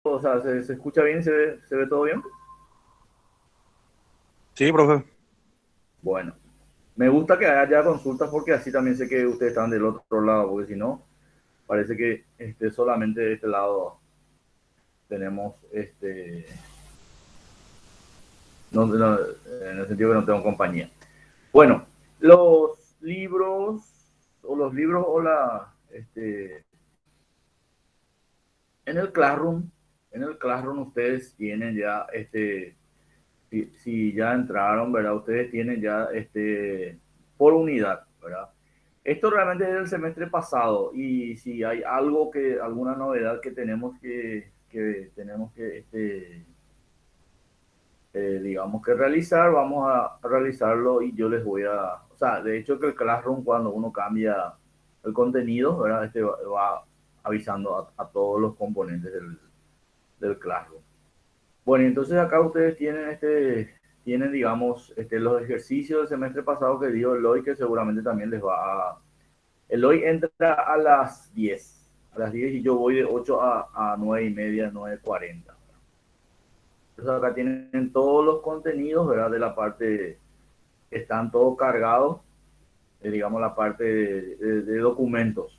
o sea, se escucha bien, se ve todo bien. Sí, profe. Bueno, me gusta que haya consultas porque así también sé que ustedes están del otro lado, porque si no, parece que solamente de este lado tenemos, en el sentido que no tengo compañía. Bueno, los libros o en el Classroom ustedes tienen ya, si ya entraron, ¿verdad? Ustedes tienen ya, por unidad, ¿verdad? Esto realmente es del semestre pasado y si hay alguna novedad que tenemos que digamos que realizar, vamos a realizarlo y yo les voy o sea, de hecho que el Classroom cuando uno cambia el contenido, ¿verdad? Va avisando a todos los componentes del Classroom. Bueno, entonces acá ustedes tienen, digamos, los ejercicios del semestre pasado que dio Eloy, que seguramente también les va a... Eloy entra a las 10 y yo voy de 8 a 9 y media, 9:40. Entonces acá tienen todos los contenidos, ¿verdad? De la parte, están todos cargados, digamos, la parte de documentos.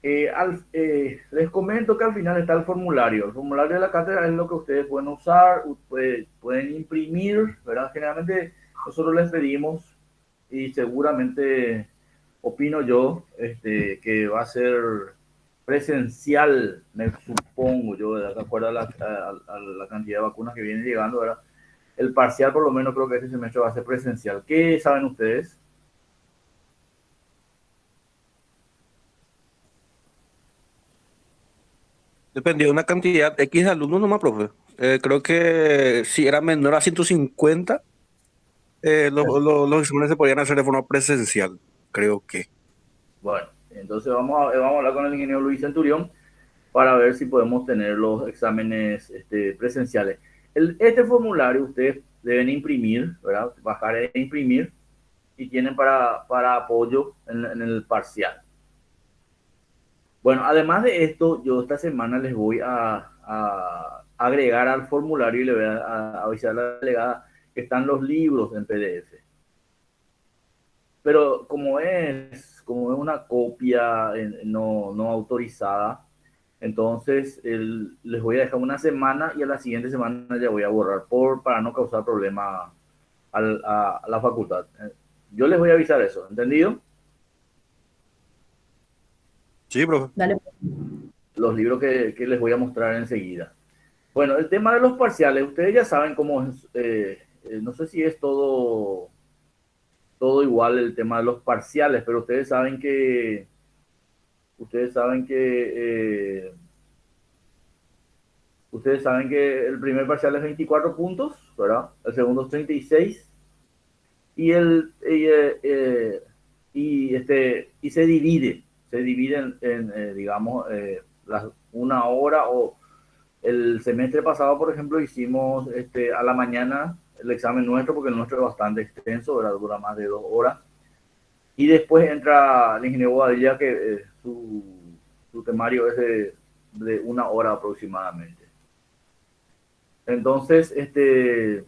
Les comento que al final está el formulario. El formulario de la cátedra es lo que ustedes pueden usar, pueden imprimir, ¿verdad? Generalmente nosotros les pedimos y seguramente opino yo que va a ser presencial, me supongo yo, ¿verdad? De acuerdo a la cantidad de vacunas que vienen llegando, ¿verdad? El parcial por lo menos creo que este semestre va a ser presencial. ¿Qué saben ustedes? Dependía de una cantidad X de alumnos nomás, profe. Creo que si era menor a 150, los exámenes se podían hacer de forma presencial. Creo que. Bueno, entonces vamos a hablar con el ingeniero Luis Centurión para ver si podemos tener los exámenes presenciales. Este formulario ustedes deben imprimir, ¿verdad? Bajar e imprimir y tienen para apoyo en el parcial. Bueno, además de esto, yo esta semana les voy a agregar al formulario y le voy a avisar a la delegada que están los libros en PDF. Pero como es una copia no autorizada, entonces les voy a dejar una semana y a la siguiente semana ya voy a borrar para no causar problema a la facultad. Yo les voy a avisar eso, ¿entendido? Sí, profe. Dale. Los libros que les voy a mostrar enseguida. Bueno, el tema de los parciales, ustedes ya saben cómo es, no sé si es todo igual el tema de los parciales, pero ustedes saben que el primer parcial es 24 puntos, ¿verdad? El segundo es 36 y y se divide digamos, una hora o el semestre pasado, por ejemplo, hicimos a la mañana el examen nuestro, porque el nuestro es bastante extenso, ¿verdad? Dura más de 2 horas. Y después entra el ingeniero Bobadilla, que su temario es de una hora aproximadamente. Entonces, el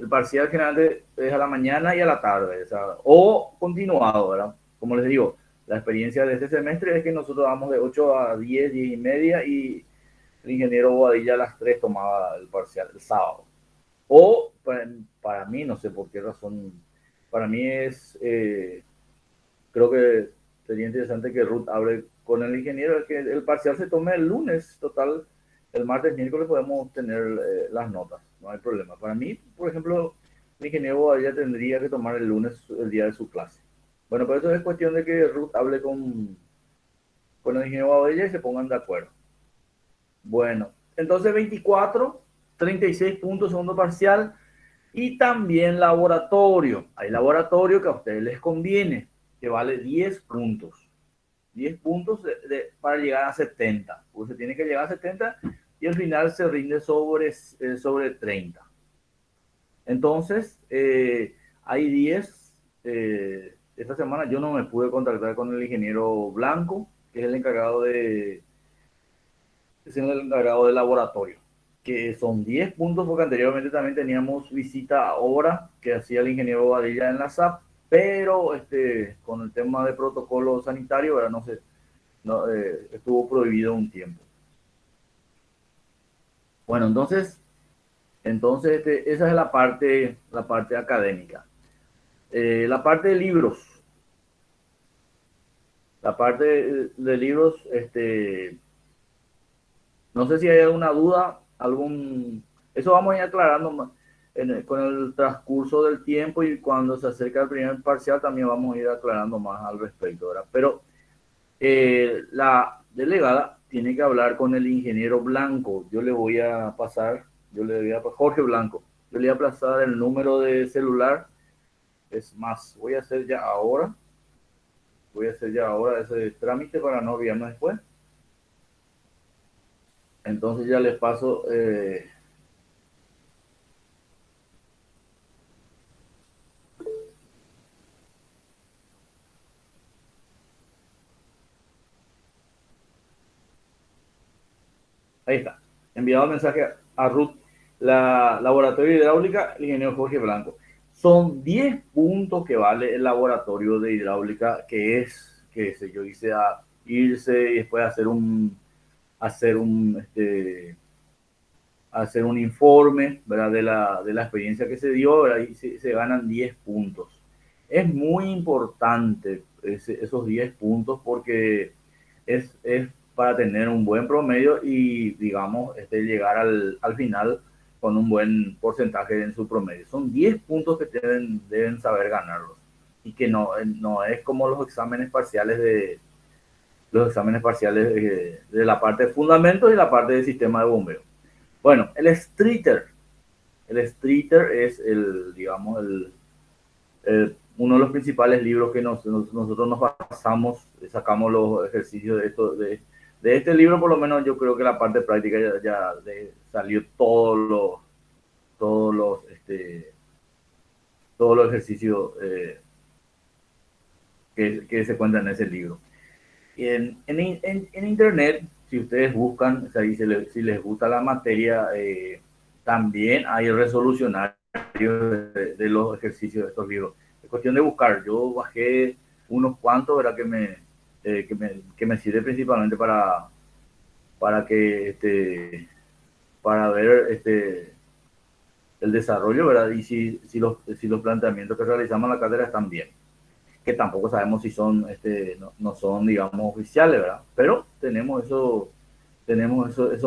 parcial general es a la mañana y a la tarde, o continuado, ¿verdad? Como les digo, la experiencia de este semestre es que nosotros damos de 8 a 10, 10 y media, y el ingeniero Bobadilla a las 3 tomaba el parcial el sábado. O para mí, no sé por qué razón, para mí creo que sería interesante que Ruth hable con el ingeniero, que el parcial se tome el lunes, total, el martes, miércoles podemos tener las notas, no hay problema. Para mí, por ejemplo, el ingeniero Bobadilla tendría que tomar el lunes el día de su clase. Bueno, pero eso es cuestión de que Ruth hable con el ingeniero Bobadilla y se pongan de acuerdo. Bueno, entonces 24, 36 puntos segundo parcial y también laboratorio. Hay laboratorio que a ustedes les conviene, que vale 10 puntos. 10 puntos para llegar a 70. Pues se tiene que llegar a 70 y al final se rinde sobre 30. Entonces, hay 10. Esta semana yo no me pude contactar con el ingeniero Blanco, que es el encargado es el encargado del laboratorio, que son 10 puntos, porque anteriormente también teníamos visita a obra que hacía el ingeniero Badilla en la SAP, pero con el tema de protocolo sanitario, ¿verdad? No sé, no, estuvo prohibido un tiempo. Bueno, entonces esa es la parte académica. La parte de libros, la parte de libros, no sé si hay alguna duda, eso vamos a ir aclarando con el transcurso del tiempo, y cuando se acerca el primer parcial también vamos a ir aclarando más al respecto, ¿verdad? Pero la delegada tiene que hablar con el ingeniero Blanco. Yo le voy a pasar, Jorge Blanco, yo le voy a pasar el número de celular. Es más, voy a hacer ya ahora ese trámite para no olvidarnos después. Entonces ya les paso. Ahí está. Enviado el mensaje a Ruth, la laboratorio de hidráulica, el ingeniero Jorge Blanco. Son 10 puntos que vale el laboratorio de hidráulica, que sé yo, hice a irse y después hacer un, hacer un informe, ¿verdad? De la experiencia que se dio, ¿verdad? Y se ganan 10 puntos. Es muy importante esos 10 puntos, porque es para tener un buen promedio y, digamos, llegar al final con un buen porcentaje en su promedio. Son 10 puntos que deben saber ganarlos, y que no es como los exámenes parciales de la parte de fundamentos y la parte del sistema de bombeo. Bueno, el Streeter es digamos, uno de los principales libros que nosotros nos pasamos, sacamos los ejercicios de este libro. Por lo menos yo creo que la parte práctica ya salió todos los, todos los ejercicios que se cuentan en ese libro. Y en internet, si ustedes buscan, o sea, si les gusta la materia, también hay resolucionarios de los ejercicios de estos libros. Es cuestión de buscar. Yo bajé unos cuantos, ¿verdad? Que me sirve principalmente para que para ver el desarrollo, ¿verdad? Y si los planteamientos que realizamos en la cátedra están bien, que tampoco sabemos si son, no son, digamos, oficiales, ¿verdad? Pero esos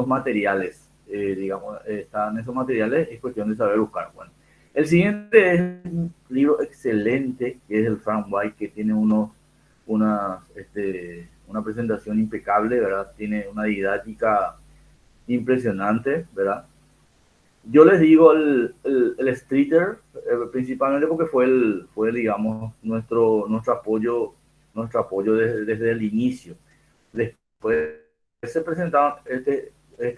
materiales, digamos, están esos materiales, es cuestión de saber buscar. Bueno, el siguiente es un libro excelente, que es el Frank White, que tiene una presentación impecable, ¿verdad? Tiene una didáctica impresionante, ¿verdad? Yo les digo el Streeter, principalmente porque digamos, nuestro apoyo desde el inicio. Después se presentaba este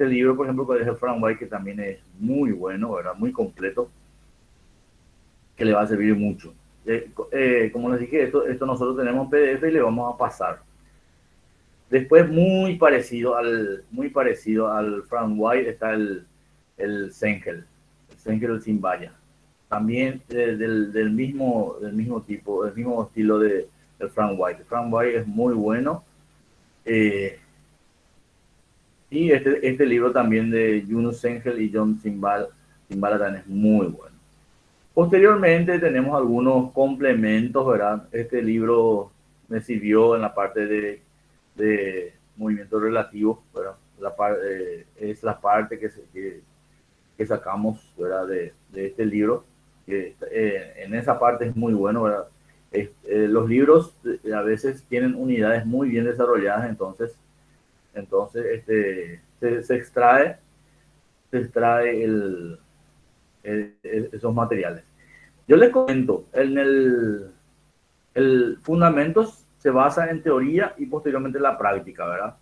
libro, por ejemplo, que es el Frank White, que también es muy bueno, ¿verdad? Muy completo, que le va a servir mucho. Como les dije, esto nosotros tenemos PDF y le vamos a pasar. Después, muy parecido al Frank White, está el Sengel sin valla. También del mismo tipo, del mismo estilo del Frank White. El Frank White es muy bueno. Y este libro también de Yunus Sengel y John Zimbala también es muy bueno. Posteriormente tenemos algunos complementos, ¿verdad? Este libro me sirvió en la parte de movimientos relativos, ¿verdad? Es la parte que sacamos, ¿verdad? De este libro. En esa parte es muy bueno, ¿verdad? Los libros a veces tienen unidades muy bien desarrolladas, entonces se extrae esos materiales. Yo les comento, el fundamentos se basa en teoría y posteriormente en la práctica, ¿verdad?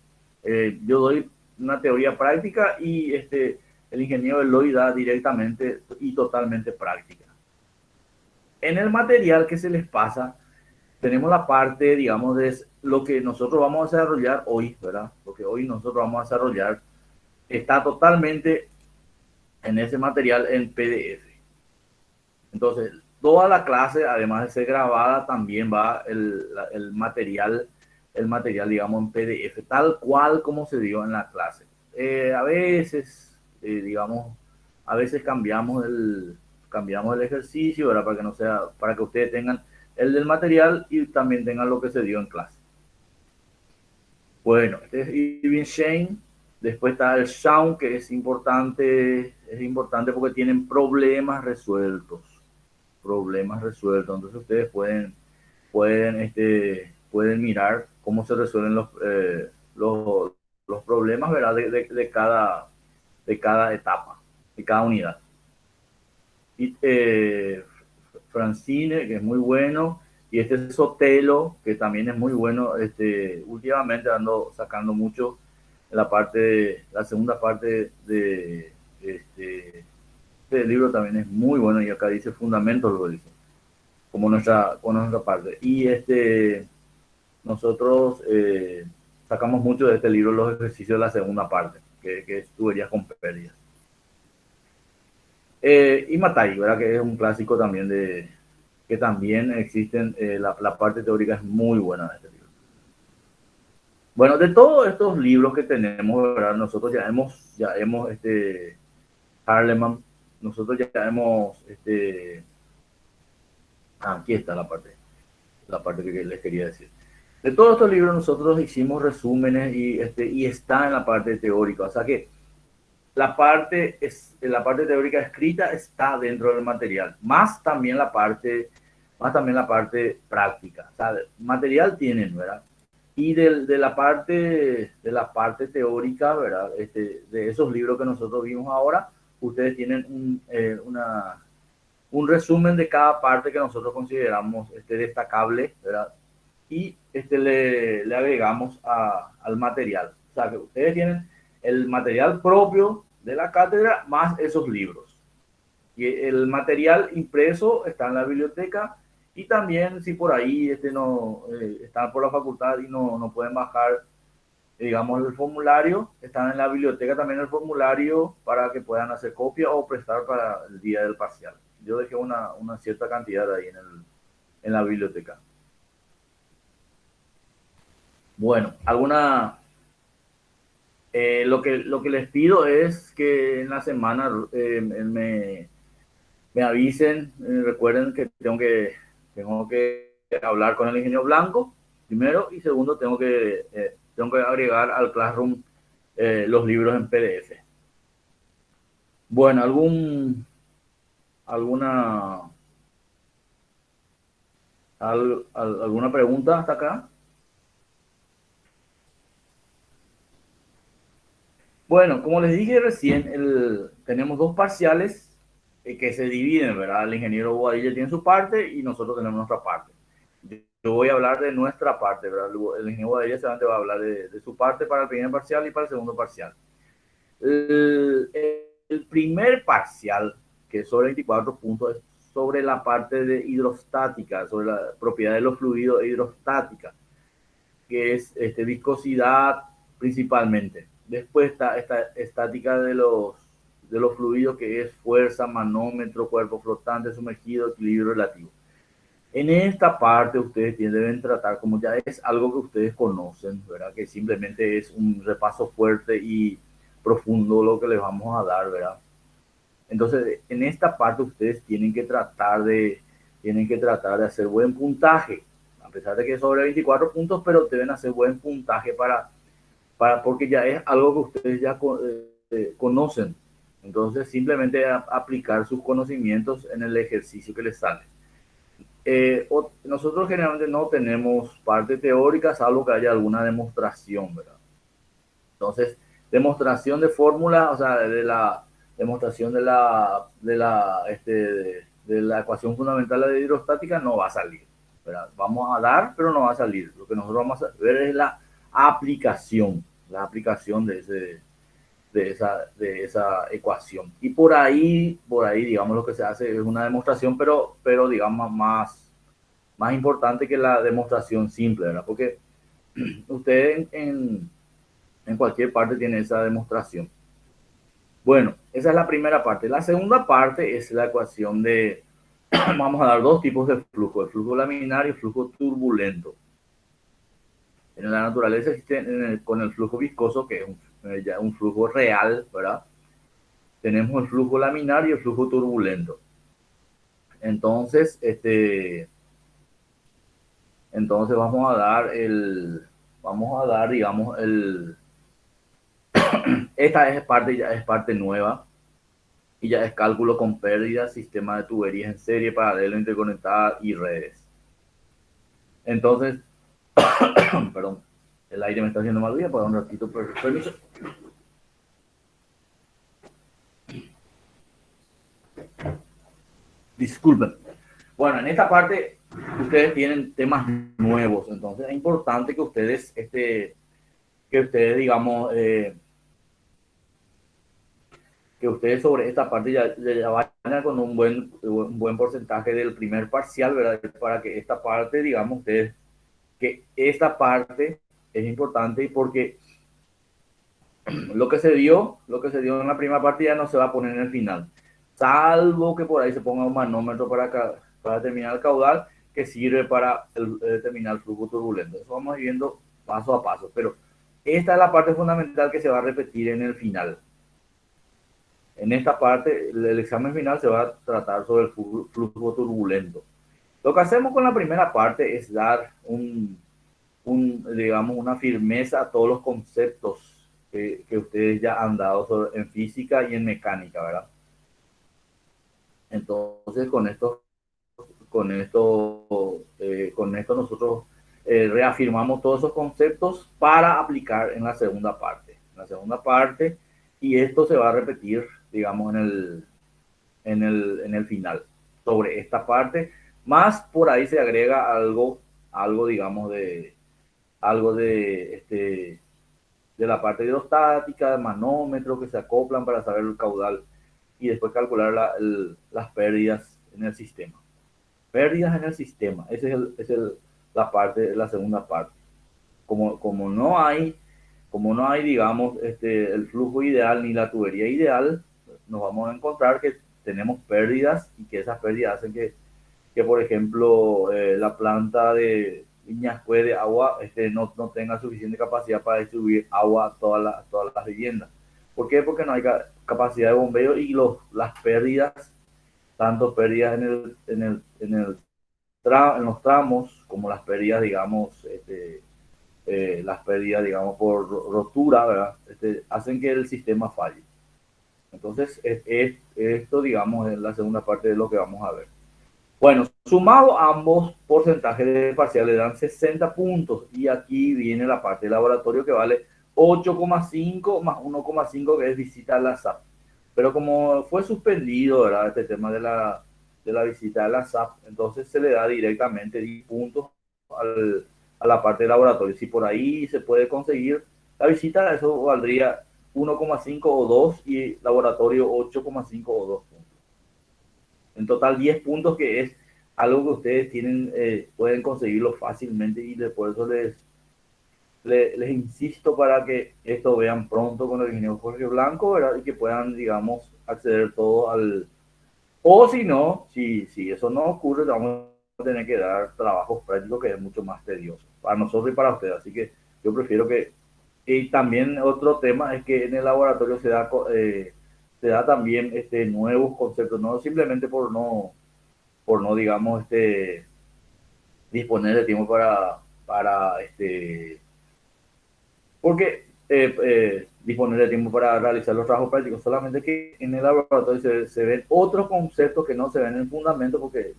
Yo doy una teoría práctica, y el ingeniero Eloy da directamente y totalmente práctica. En el material que se les pasa, tenemos la parte, digamos, de lo que nosotros vamos a desarrollar hoy, ¿verdad? Lo que hoy nosotros vamos a desarrollar está totalmente en ese material en PDF. Entonces, toda la clase, además de ser grabada, también va el material, digamos, en PDF, tal cual como se dio en la clase. A veces, digamos, a veces cambiamos el ejercicio, ¿verdad? Para que no sea, para que ustedes tengan el del material y también tengan lo que se dio en clase. Bueno, este es Irving Shane. Después está el Shawn, que es importante porque tienen problemas resueltos. Entonces ustedes pueden mirar cómo se resuelven los problemas, ¿verdad? De cada etapa, de cada unidad. Y Francine, que es muy bueno, y este Sotelo, que también es muy bueno. Últimamente ando sacando mucho la segunda parte del libro también es muy bueno, y acá dice fundamentos, lo dice, como nuestra parte. Y nosotros sacamos mucho de este libro los ejercicios de la segunda parte, que es tuberías con pérdidas. Y Matai, ¿verdad? Que es un clásico también que también existen, la parte teórica es muy buena de este libro. Bueno, de todos estos libros que tenemos, ¿verdad? Nosotros ya hemos Harleman, nosotros ya hemos, aquí está la parte que les quería decir. De todos estos libros nosotros hicimos resúmenes y está en la parte teórica, o sea que la parte teórica escrita está dentro del material, más también la parte práctica. O sea, material tienen, ¿verdad? Y de la parte teórica, ¿verdad? De esos libros que nosotros vimos ahora, ustedes tienen un resumen de cada parte que nosotros consideramos destacable, ¿verdad? Y le agregamos al material. O sea, que ustedes tienen el material propio de la cátedra más esos libros. Y el material impreso está en la biblioteca, y también si por ahí no están por la facultad y no pueden bajar, digamos, el formulario, están en la biblioteca también el formulario para que puedan hacer copia o prestar para el día del parcial. Yo dejé una cierta cantidad ahí en la biblioteca. Bueno, lo que les pido es que en la semana me avisen. Recuerden que tengo que hablar con el ingeniero Blanco primero, y segundo tengo que agregar al Classroom los libros en PDF. Bueno, alguna alguna pregunta hasta acá. Bueno, como les dije recién, tenemos dos parciales que se dividen, ¿verdad? El ingeniero Boadilla tiene su parte y nosotros tenemos nuestra parte. Yo voy a hablar de nuestra parte, ¿verdad? El ingeniero Boadilla solamente va a hablar de su parte para el primer parcial y para el segundo parcial. El primer parcial, que es sobre 24 puntos, es sobre la parte de hidrostática, sobre la propiedad de los fluidos e hidrostática, que es viscosidad principalmente. Después está esta estática de los fluidos, que es fuerza, manómetro, cuerpo flotante, sumergido, equilibrio relativo. En esta parte ustedes deben tratar, como ya es algo que ustedes conocen, ¿verdad? Que simplemente es un repaso fuerte y profundo lo que les vamos a dar, ¿verdad? Entonces, en esta parte ustedes tienen que tratar de hacer buen puntaje, a pesar de que es sobre 24 puntos, pero deben hacer buen puntaje porque ya es algo que ustedes ya conocen. Entonces, simplemente aplicar sus conocimientos en el ejercicio que les sale. Nosotros generalmente no tenemos parte teórica, salvo que haya alguna demostración, ¿verdad? Entonces, demostración de fórmula, o sea, de la demostración de la ecuación fundamental de hidrostática no va a salir, ¿verdad? Vamos a dar, pero no va a salir. Lo que nosotros vamos a ver es la aplicación de esa ecuación. Y por ahí, digamos, lo que se hace es una demostración, pero digamos, más importante que la demostración simple, ¿verdad? Porque usted en cualquier parte tiene esa demostración. Bueno, esa es la primera parte. La segunda parte es la ecuación de, vamos a dar dos tipos de flujo, el flujo laminar y el flujo turbulento. En la naturaleza existe con el flujo viscoso, que es un flujo real, ¿verdad? Tenemos el flujo laminar y el flujo turbulento. Entonces, entonces vamos a dar, digamos, esta es parte, ya es parte nueva, y ya es cálculo con pérdidas, sistema de tuberías en serie, paralelo, interconectada y redes. Entonces, perdón, el aire me está haciendo mal, voy a parar un ratito, permiso. Disculpen. Bueno, en esta parte ustedes tienen temas nuevos, entonces es importante que ustedes, digamos, que ustedes sobre esta parte ya vayan con un buen porcentaje del primer parcial, ¿verdad? Para que esta parte, digamos, ustedes, que esta parte es importante porque lo que se dio en la primera parte ya no se va a poner en el final, salvo que por ahí se ponga un manómetro para determinar el caudal que sirve para determinar el flujo turbulento. Eso vamos viendo paso a paso, pero esta es la parte fundamental que se va a repetir en el final. En esta parte, el examen final se va a tratar sobre el flujo turbulento. Lo que hacemos con la primera parte es dar digamos, una firmeza a todos los conceptos que ustedes ya han dado en física y en mecánica, ¿verdad? Entonces, con esto nosotros reafirmamos todos esos conceptos para aplicar en la segunda parte. En la segunda parte, y esto se va a repetir, digamos, en el final, sobre esta parte, más por ahí se agrega algo digamos, de la parte hidrostática, de manómetros que se acoplan para saber el caudal y después calcular las pérdidas en el sistema. Pérdidas en el sistema, esa la parte, la segunda parte. Como no hay, digamos, el flujo ideal ni la tubería ideal, nos vamos a encontrar que tenemos pérdidas y que esas pérdidas hacen que por ejemplo, la planta de Viñascue de agua no tenga suficiente capacidad para distribuir agua a todas las viviendas. ¿Por qué? Porque no hay capacidad de bombeo y las pérdidas, tanto pérdidas en los tramos como las pérdidas, digamos, las pérdidas, digamos, por rotura, ¿verdad? Hacen que el sistema falle. Entonces, esto, digamos, es la segunda parte de lo que vamos a ver. Bueno, sumado ambos porcentajes de parcial le dan 60 puntos y aquí viene la parte de laboratorio que vale 8,5 más 1,5 que es visita a la SAP. Pero como fue suspendido, ¿verdad? Este tema de la visita a la SAP, entonces se le da directamente 10 puntos a la parte de laboratorio. Si por ahí se puede conseguir la visita, eso valdría 1,5 o 2 y laboratorio 8,5 o 2 puntos. En total 10 puntos, que es algo que ustedes tienen, pueden conseguirlo fácilmente y por eso les insisto para que esto vean pronto con el ingeniero Jorge Blanco, ¿verdad? Y que puedan, digamos, acceder todo al... O si no, si eso no ocurre, vamos a tener que dar trabajos prácticos que es mucho más tedioso para nosotros y para ustedes. Así que yo prefiero que... Y también otro tema es que en el laboratorio se da también nuevos conceptos, no simplemente por no digamos, disponer de tiempo para porque disponer de tiempo para realizar los trabajos prácticos, solamente que en el laboratorio se ven otros conceptos que no se ven en el fundamento porque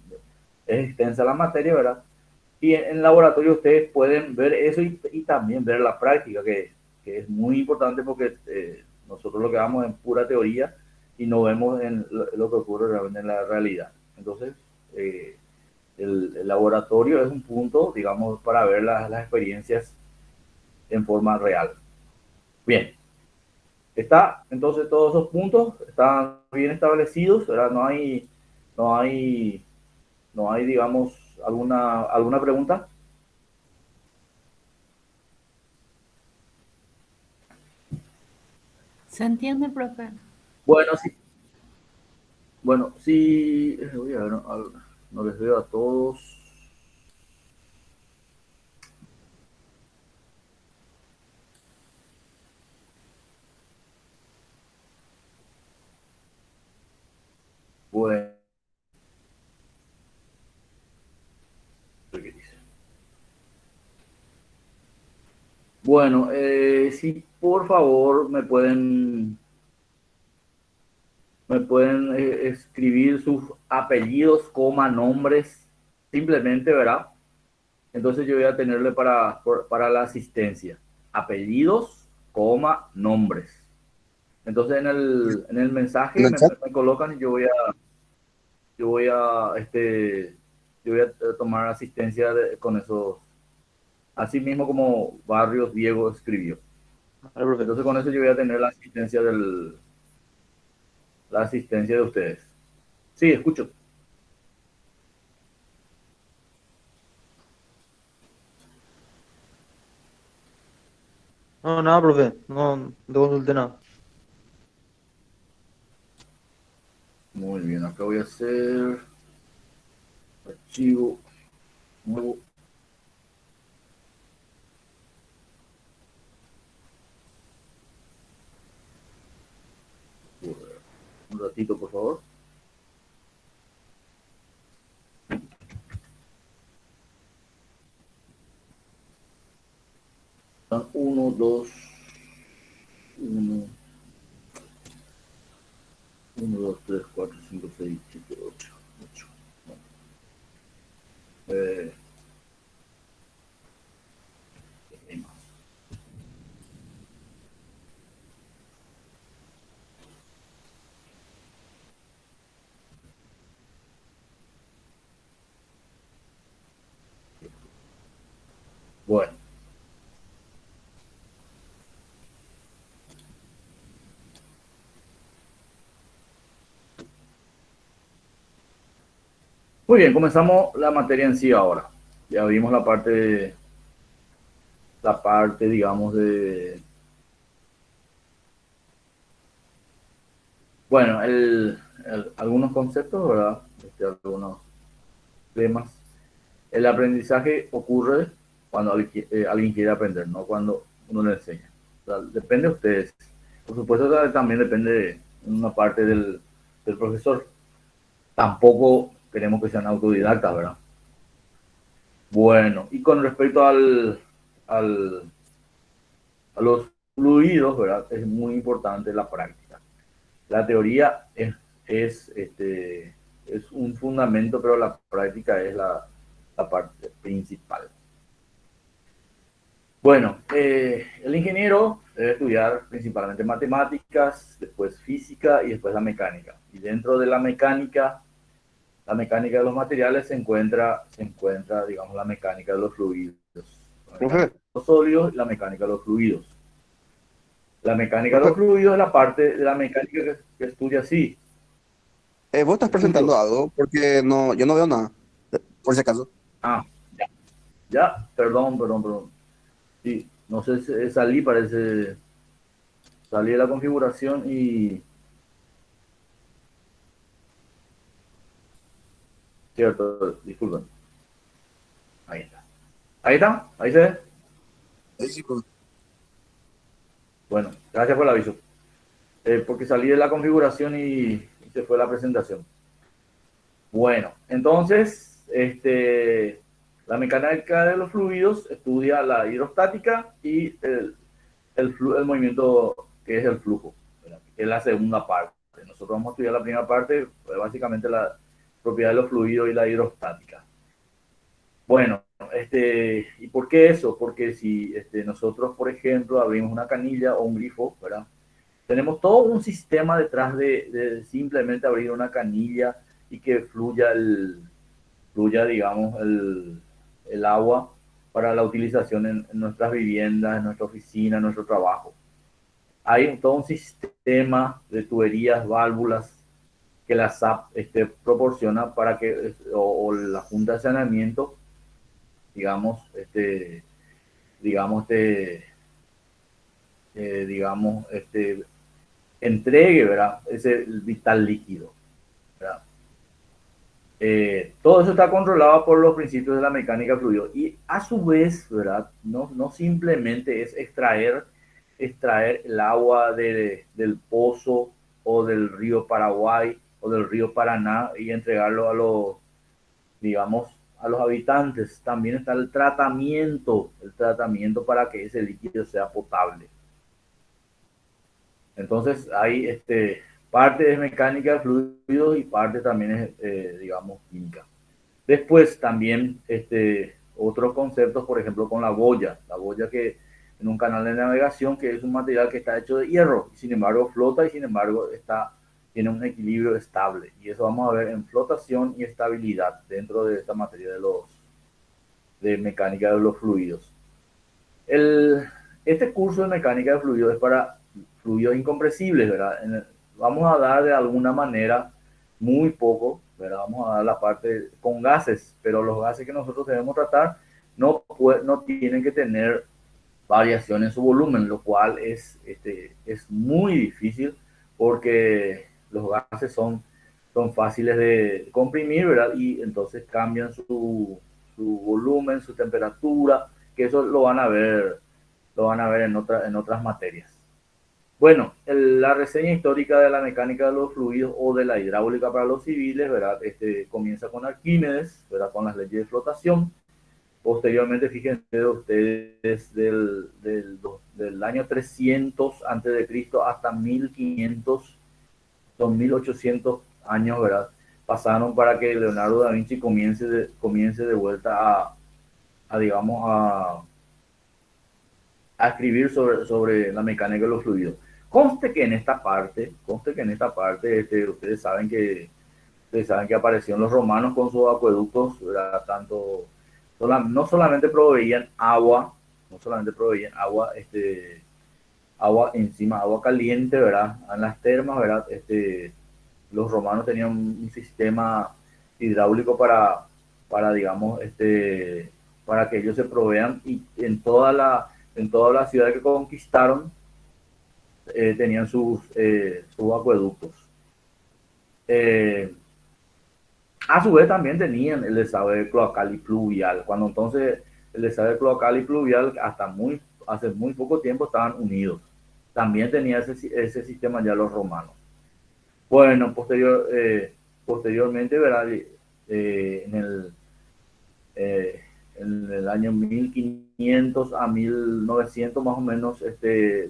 es extensa la materia, ¿verdad? Y en el laboratorio ustedes pueden ver eso y también ver la práctica, que es muy importante porque nosotros lo que vamos en pura teoría y no vemos en lo que ocurre realmente en la realidad. Entonces, el laboratorio es un punto, digamos, para ver las experiencias en forma real. Bien, está, entonces todos esos puntos están bien establecidos, ¿verdad? No hay, no hay, digamos, alguna pregunta. ¿Se entiende, profe? Bueno, sí, bueno, sí, voy a ver, no, no les veo a todos. Bueno, ¿qué dice? Bueno, sí, por favor, me pueden escribir sus apellidos, coma, nombres, simplemente, ¿verdad? Entonces yo voy a tenerle para la asistencia. Apellidos, coma, nombres. Entonces en el ¿En mensaje el me, chat? me colocan y yo voy a tomar asistencia con esos, así mismo como Barrios Diego escribió. Vale, profe. Entonces con eso yo voy a tener la asistencia de ustedes. Sí, escucho. No, nada, profe. No, no te consulté nada. Muy bien, acá voy a hacer archivo nuevo. Un ratito, por favor. Están 1, 2, 1, 1, 2, 3, 4, 5, 6, 7, 8. 8. Eh, hay más. Bueno, muy bien, comenzamos la materia en sí ahora. Ya vimos la parte, digamos, bueno, algunos conceptos, ¿verdad? Algunos temas. El aprendizaje ocurre cuando alguien quiere aprender, no cuando uno le enseña. O sea, depende de ustedes. Por supuesto, también depende de una parte del profesor. Tampoco queremos que sean autodidactas, ¿verdad? Bueno, y con respecto al, a los fluidos, ¿verdad? Es muy importante la práctica. La teoría es un fundamento, pero la práctica es la parte principal. Bueno, el ingeniero debe estudiar principalmente matemáticas, después física y después la mecánica. Y dentro de la mecánica de los materiales se encuentra, digamos, la mecánica de los fluidos, la mecánica Profe, de los sólidos y la mecánica de los fluidos. La mecánica de los profe, fluidos es la parte de la mecánica que estudia así. vos estás presentando Escucho. algo porque no, yo no veo nada, por si acaso. Ah, ya, ya, perdón, perdón, perdón. Sí, no sé, salí de la configuración y, cierto, disculpen. Ahí está. Ahí está, ahí se ve. Sí, sí, profe. Bueno, gracias por el aviso. Porque salí de la configuración y se fue la presentación. Bueno, entonces, la mecánica de los fluidos estudia la hidrostática y el movimiento que es el flujo, ¿verdad? Que es la segunda parte. Nosotros vamos a estudiar la primera parte, básicamente la propiedad de los fluidos y la hidrostática. Bueno, ¿y por qué eso? Porque si nosotros, por ejemplo, abrimos una canilla o un grifo, ¿verdad? Tenemos todo un sistema detrás de simplemente abrir una canilla y que fluya, digamos, el agua para la utilización en nuestras viviendas, en nuestra oficina, en nuestro trabajo. Hay todo un sistema de tuberías, válvulas que la SAP proporciona para que, o la Junta de Saneamiento, digamos, digamos, digamos, entregue, ¿verdad? Ese vital líquido, ¿verdad? Todo eso está controlado por los principios de la mecánica fluido y a su vez, ¿verdad? No simplemente es extraer el agua del pozo o del río Paraguay o del río Paraná y entregarlo a los, digamos, a los habitantes. También está el tratamiento para que ese líquido sea potable. Entonces hay parte es mecánica de fluidos y parte también es, digamos, química. Después también otros conceptos, por ejemplo, con la boya que en un canal de navegación que es un material que está hecho de hierro, sin embargo flota y sin embargo tiene un equilibrio estable. Y eso vamos a ver en flotación y estabilidad dentro de esta materia de mecánica de los fluidos. Este curso de mecánica de fluidos es para fluidos incompresibles, ¿verdad? Vamos a dar de alguna manera muy poco, ¿verdad? Vamos a dar la parte con gases, pero los gases que nosotros debemos tratar no tienen que tener variación en su volumen, lo cual es muy difícil porque los gases son fáciles de comprimir, ¿verdad? Y entonces cambian su volumen, su temperatura, que eso lo van a ver en otras materias. Bueno, la reseña histórica de la mecánica de los fluidos o de la hidráulica para los civiles, ¿verdad? Comienza con Arquímedes, ¿verdad? Con las leyes de flotación. Posteriormente, fíjense ustedes, del año 300 antes de Cristo hasta 1500, son 1800 años, ¿verdad? Pasaron para que Leonardo da Vinci comience de vuelta digamos, a escribir sobre la mecánica de los fluidos. Conste que en esta parte, ustedes saben que aparecieron los romanos con sus acueductos, ¿verdad? No solamente proveían agua, agua encima, agua caliente, ¿verdad? En las termas, ¿verdad? Los romanos tenían un sistema hidráulico digamos, para que ellos se provean y en toda la ciudad que conquistaron tenían sus acueductos. A su vez también tenían el desagüe cloacal y pluvial, cuando entonces el desagüe cloacal y pluvial hace muy poco tiempo estaban unidos. También tenía ese sistema ya los romanos. Bueno, posteriormente, ¿verdad? En el año 1500 a 1900 más o menos,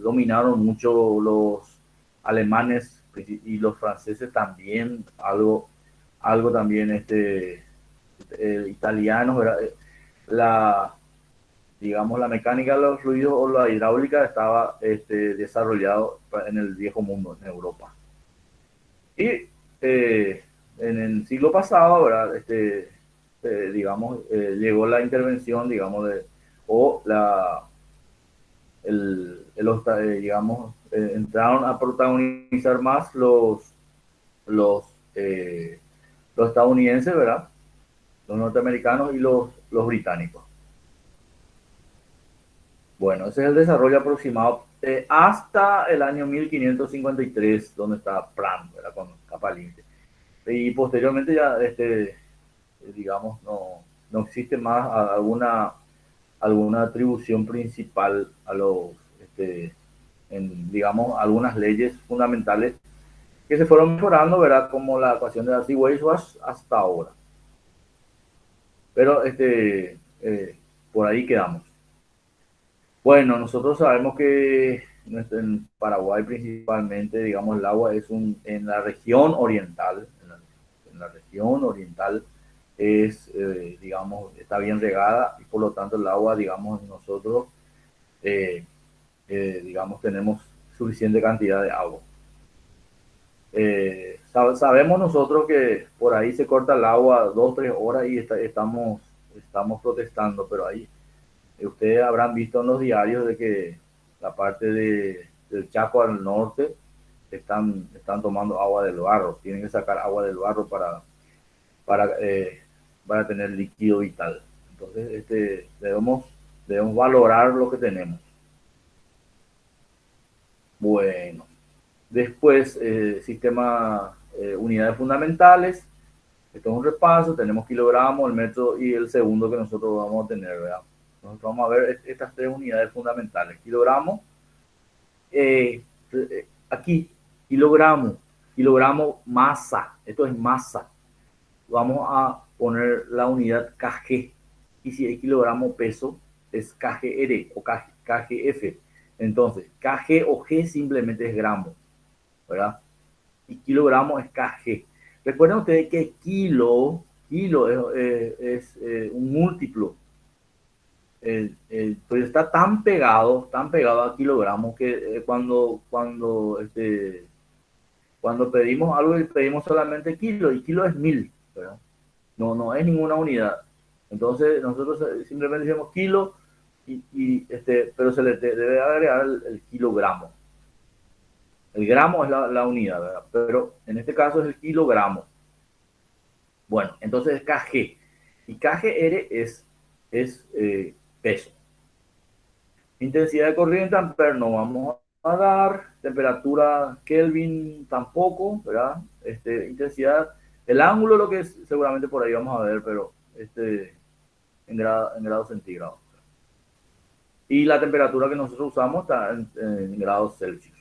dominaron mucho los alemanes y los franceses también, algo también italianos, ¿verdad? Digamos, la mecánica de los fluidos o la hidráulica estaba desarrollado en el viejo mundo, en Europa. Y en el siglo pasado, ¿verdad? Digamos, llegó la intervención, digamos, digamos, entraron a protagonizar más los, eh, los estadounidenses, ¿verdad? Los norteamericanos y los británicos. Bueno, ese es el desarrollo aproximado hasta el año 1553, donde está Pratt, ¿verdad? Con capa limpia. Y posteriormente ya, digamos, no existe más alguna atribución principal a digamos, algunas leyes fundamentales que se fueron mejorando, ¿verdad? Como la ecuación de Darcy-Weisbach hasta ahora. Pero por ahí quedamos. Bueno, nosotros sabemos que en Paraguay principalmente, digamos, el agua es en la región oriental, en la región oriental digamos, está bien regada y por lo tanto el agua, digamos, nosotros, digamos, tenemos suficiente cantidad de agua. Sabemos nosotros que por ahí se corta el agua 2-3 horas y estamos protestando, pero ahí ustedes habrán visto en los diarios de que la parte del Chaco al norte están tomando agua del barro, tienen que sacar agua del barro para tener líquido vital. Entonces, debemos valorar lo que tenemos. Bueno, Después, sistema, unidades fundamentales. Esto es un repaso, tenemos kilogramos, el metro y el segundo que nosotros vamos a tener, ¿verdad? Nosotros vamos a ver estas tres unidades fundamentales. Kilogramo, aquí, kilogramo masa, esto es masa. Vamos a poner la unidad kg, y si es kilogramo peso, es kgr o kgf. Entonces, kg o g simplemente es gramo, ¿verdad? Y kilogramo es kg. Recuerden ustedes que kilo es un múltiplo. Pues está tan pegado a kilogramos que cuando pedimos algo y pedimos solamente kilo, y kilo es 1000, ¿verdad? No es ninguna unidad. Entonces nosotros simplemente decimos kilo, pero se le debe agregar el kilogramo. El gramo es la unidad, ¿verdad? Pero en este caso es el kilogramo. Bueno, entonces es kg. Y kgr es peso. Intensidad de corriente, amper no vamos a dar. Temperatura Kelvin tampoco, ¿verdad? Intensidad, el ángulo lo que es, seguramente por ahí vamos a ver, pero en grados centígrados. Y la temperatura que nosotros usamos está en grados Celsius.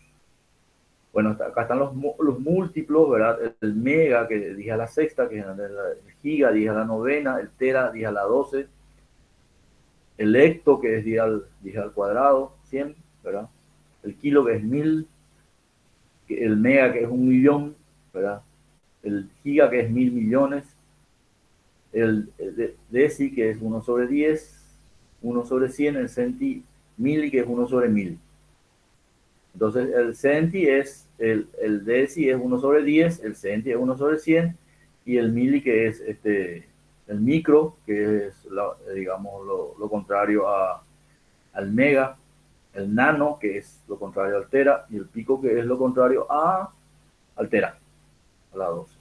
Bueno, acá están los múltiplos, ¿verdad? El mega, que dije a la sexta, que es el giga, dije a la novena, el tera, dije a la 12, el hecto, que es 10 al cuadrado, 100, ¿verdad? El kilo, que es 1000, el mega, que es 1.000.000, ¿verdad? El giga, que es 1.000 millones, el deci, que es 1 sobre 10, 1 sobre 100, el centi, mili, que es 1 sobre 1000. Entonces, el centi es, el deci es 1 sobre 10, el centi es 1 sobre 100, y el mili, que es el micro, que es, digamos, lo contrario al mega, el nano, que es lo contrario al tera, y el pico, que es lo contrario al tera, a la 12.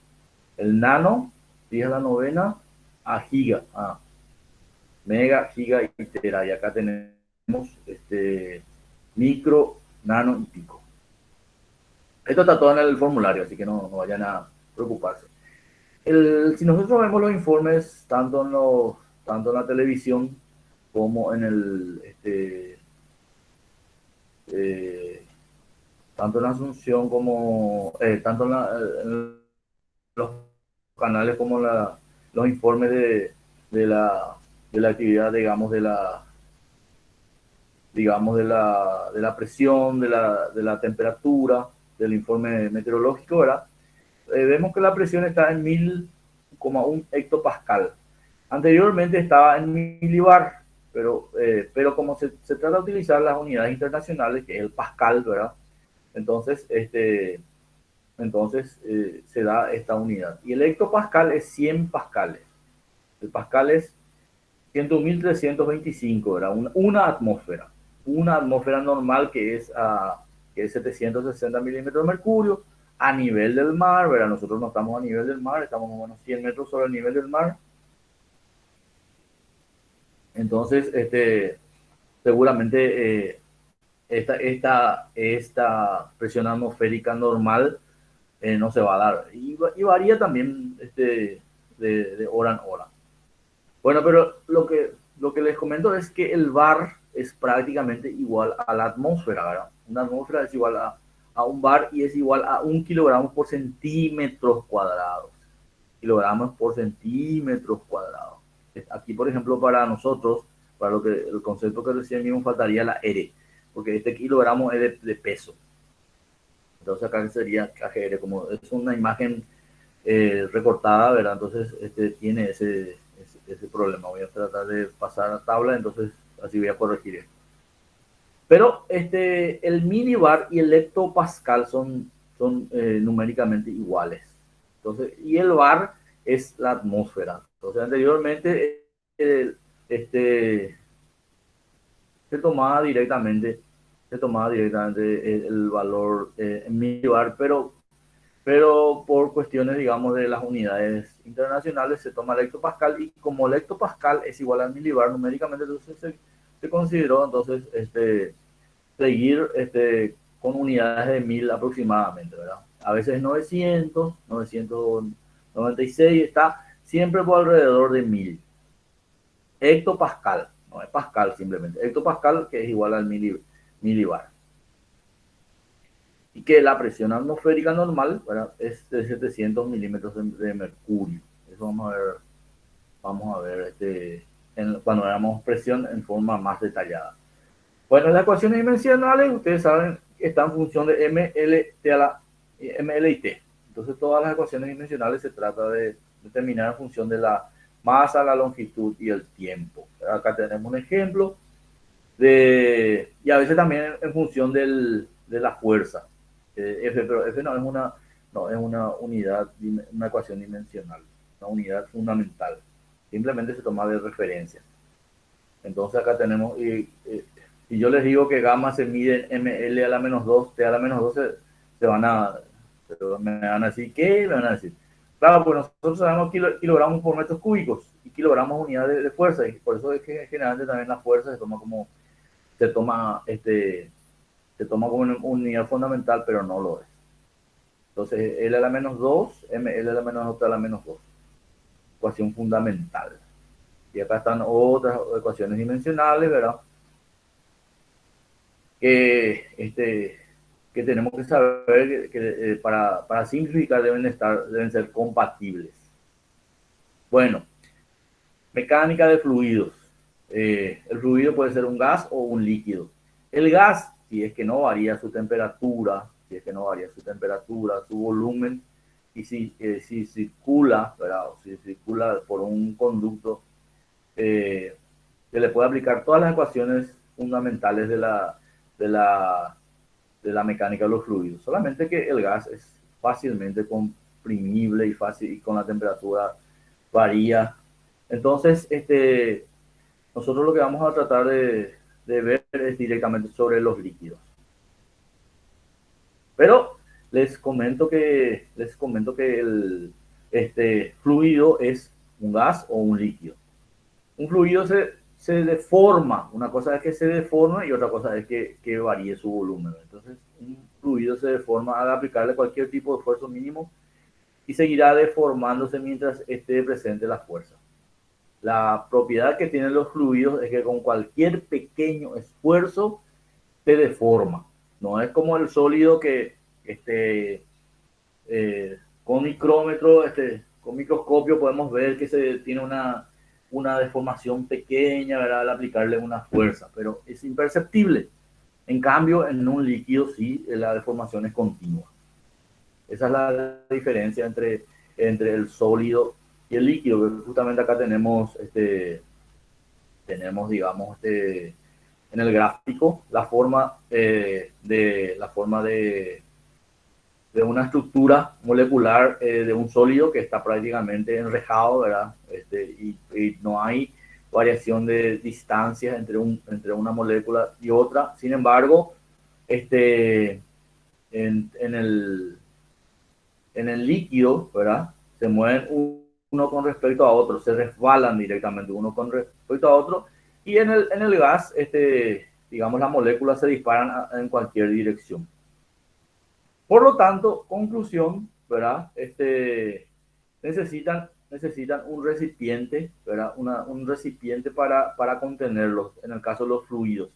El nano, 10 a la novena, a giga, a mega, giga y tera. Y acá tenemos micro, nano y pico. Esto está todo en el formulario, así que no vayan a preocuparse. Si nosotros vemos los informes, tanto en la televisión como en tanto en la Asunción como tanto en los canales como los informes de la actividad, digamos, de la presión, de la temperatura, del informe meteorológico, ¿verdad? Vemos que la presión está en 1000,1 hectopascal. Anteriormente estaba en milibar, pero como se trata de utilizar las unidades internacionales, que es el pascal, ¿verdad? Entonces, se da esta unidad. Y el hectopascal es 100 pascales. El pascal es 101.325, ¿verdad? Una atmósfera. Una atmósfera normal que es 760 milímetros de mercurio a nivel del mar, ¿verdad? Nosotros no estamos a nivel del mar, estamos a unos 100 metros sobre el nivel del mar. Entonces, seguramente esta presión atmosférica normal no se va a dar. Y varía también de hora en hora. Bueno, pero lo que les comento es que el bar es prácticamente igual a la atmósfera, ¿verdad? Una atmósfera es igual a un bar y es igual a 1 kilogramos por centímetros cuadrados. Kilogramos por centímetros cuadrados. Aquí, por ejemplo, para nosotros, para el concepto que recién mismo faltaría la R, porque este kilogramo es de peso. Entonces acá sería KGR, como es una imagen recortada, ¿verdad? Entonces tiene ese problema. Voy a tratar de pasar a tabla, entonces así voy a corregir esto. Pero el milibar y el hectopascal son numéricamente iguales. Entonces, y el bar es la atmósfera. Entonces, anteriormente se tomaba directamente el valor en milibar, pero por cuestiones, digamos, de las unidades internacionales se toma el hectopascal, y como el hectopascal es igual al milibar numéricamente, entonces se consideró entonces seguir con unidades de 1000 aproximadamente, ¿verdad? A veces 900, 996, está siempre por alrededor de 1000. Hectopascal, no es pascal simplemente, hectopascal, que es igual al milibar. Y que la presión atmosférica normal, ¿verdad?, es de 700 milímetros de mercurio. Eso vamos a ver cuando veamos presión en forma más detallada. Bueno, las ecuaciones dimensionales, ustedes saben, están en función de ML y T. Entonces, todas las ecuaciones dimensionales se trata de determinar en función de la masa, la longitud y el tiempo. Acá tenemos un ejemplo y a veces también en función de la fuerza. F, pero F no es una unidad, una ecuación dimensional, una unidad fundamental. Simplemente se toma de referencia. Entonces acá tenemos, si yo les digo que gamma se mide en ml a la menos 2, t a la menos 2, me van a decir, ¿qué? Me van a decir. Claro, pues nosotros sabemos kilogramos por metros cúbicos y kilogramos unidad de fuerza, y por eso es que generalmente también la fuerza se toma como como una unidad fundamental, pero no lo es. Entonces, L a la menos 2, ML a la menos 2, T a la menos 2. Ecuación fundamental. Y acá están otras ecuaciones dimensionales, ¿verdad? Que tenemos que saber que para simplificar deben ser compatibles. Bueno, mecánica de fluidos. El fluido puede ser un gas o un líquido. El gas, si es que no varía su temperatura, su volumen, y si circula, ¿verdad?, o si circula por un conducto, se le puede aplicar todas las ecuaciones fundamentales de la mecánica de los fluidos. Solamente que el gas es fácilmente comprimible y con la temperatura varía. Entonces, nosotros lo que vamos a tratar de ver es directamente sobre los líquidos. Pero les comento que el fluido es un gas o un líquido. Un fluido se deforma. Una cosa es que se deforma y otra cosa es que varíe su volumen. Entonces, un fluido se deforma al aplicarle cualquier tipo de esfuerzo mínimo y seguirá deformándose mientras esté presente la fuerza. La propiedad que tienen los fluidos es que con cualquier pequeño esfuerzo se deforma. No es como el sólido que con micrómetro, con microscopio podemos ver que se tiene una deformación pequeña, ¿verdad?, al aplicarle una fuerza, pero es imperceptible. En cambio, en un líquido sí, la deformación es continua. Esa es la diferencia entre el sólido y el líquido. Justamente acá tenemos, digamos, en el gráfico la forma de una estructura molecular de un sólido que está prácticamente enrejado, ¿verdad? Y no hay variación de distancias entre una molécula y otra. Sin embargo, en el líquido, ¿verdad?, se mueven uno con respecto a otro, se resbalan directamente uno con respecto a otro, y en el gas, digamos, las moléculas se disparan en cualquier dirección. Por lo tanto, conclusión, ¿verdad?, necesitan un recipiente, ¿verdad?, un recipiente para contenerlos, en el caso de los fluidos.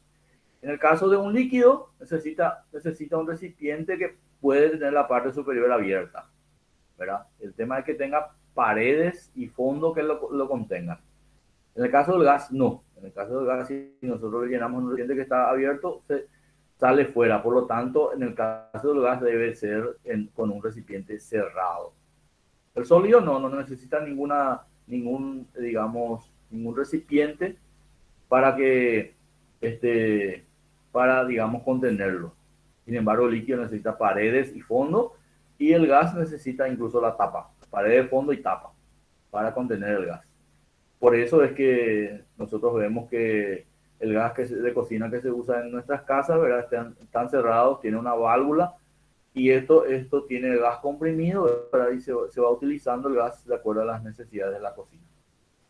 En el caso de un líquido, necesita un recipiente que puede tener la parte superior abierta, ¿verdad? El tema es que tenga paredes y fondo que lo contengan. En el caso del gas, no. En el caso del gas, si nosotros le llenamos un recipiente que está abierto, sale fuera. Por lo tanto, en el caso del gas debe ser con un recipiente cerrado. El sólido no necesita ningún recipiente para digamos, contenerlo. Sin embargo, el líquido necesita paredes y fondo, y el gas necesita incluso la tapa, paredes, fondo y tapa, para contener el gas. Por eso es que nosotros vemos que el gas de cocina que se usa en nuestras casas, ¿verdad?, están cerrados, tiene una válvula, y esto tiene el gas comprimido, ¿verdad?, y se va utilizando el gas de acuerdo a las necesidades de la cocina.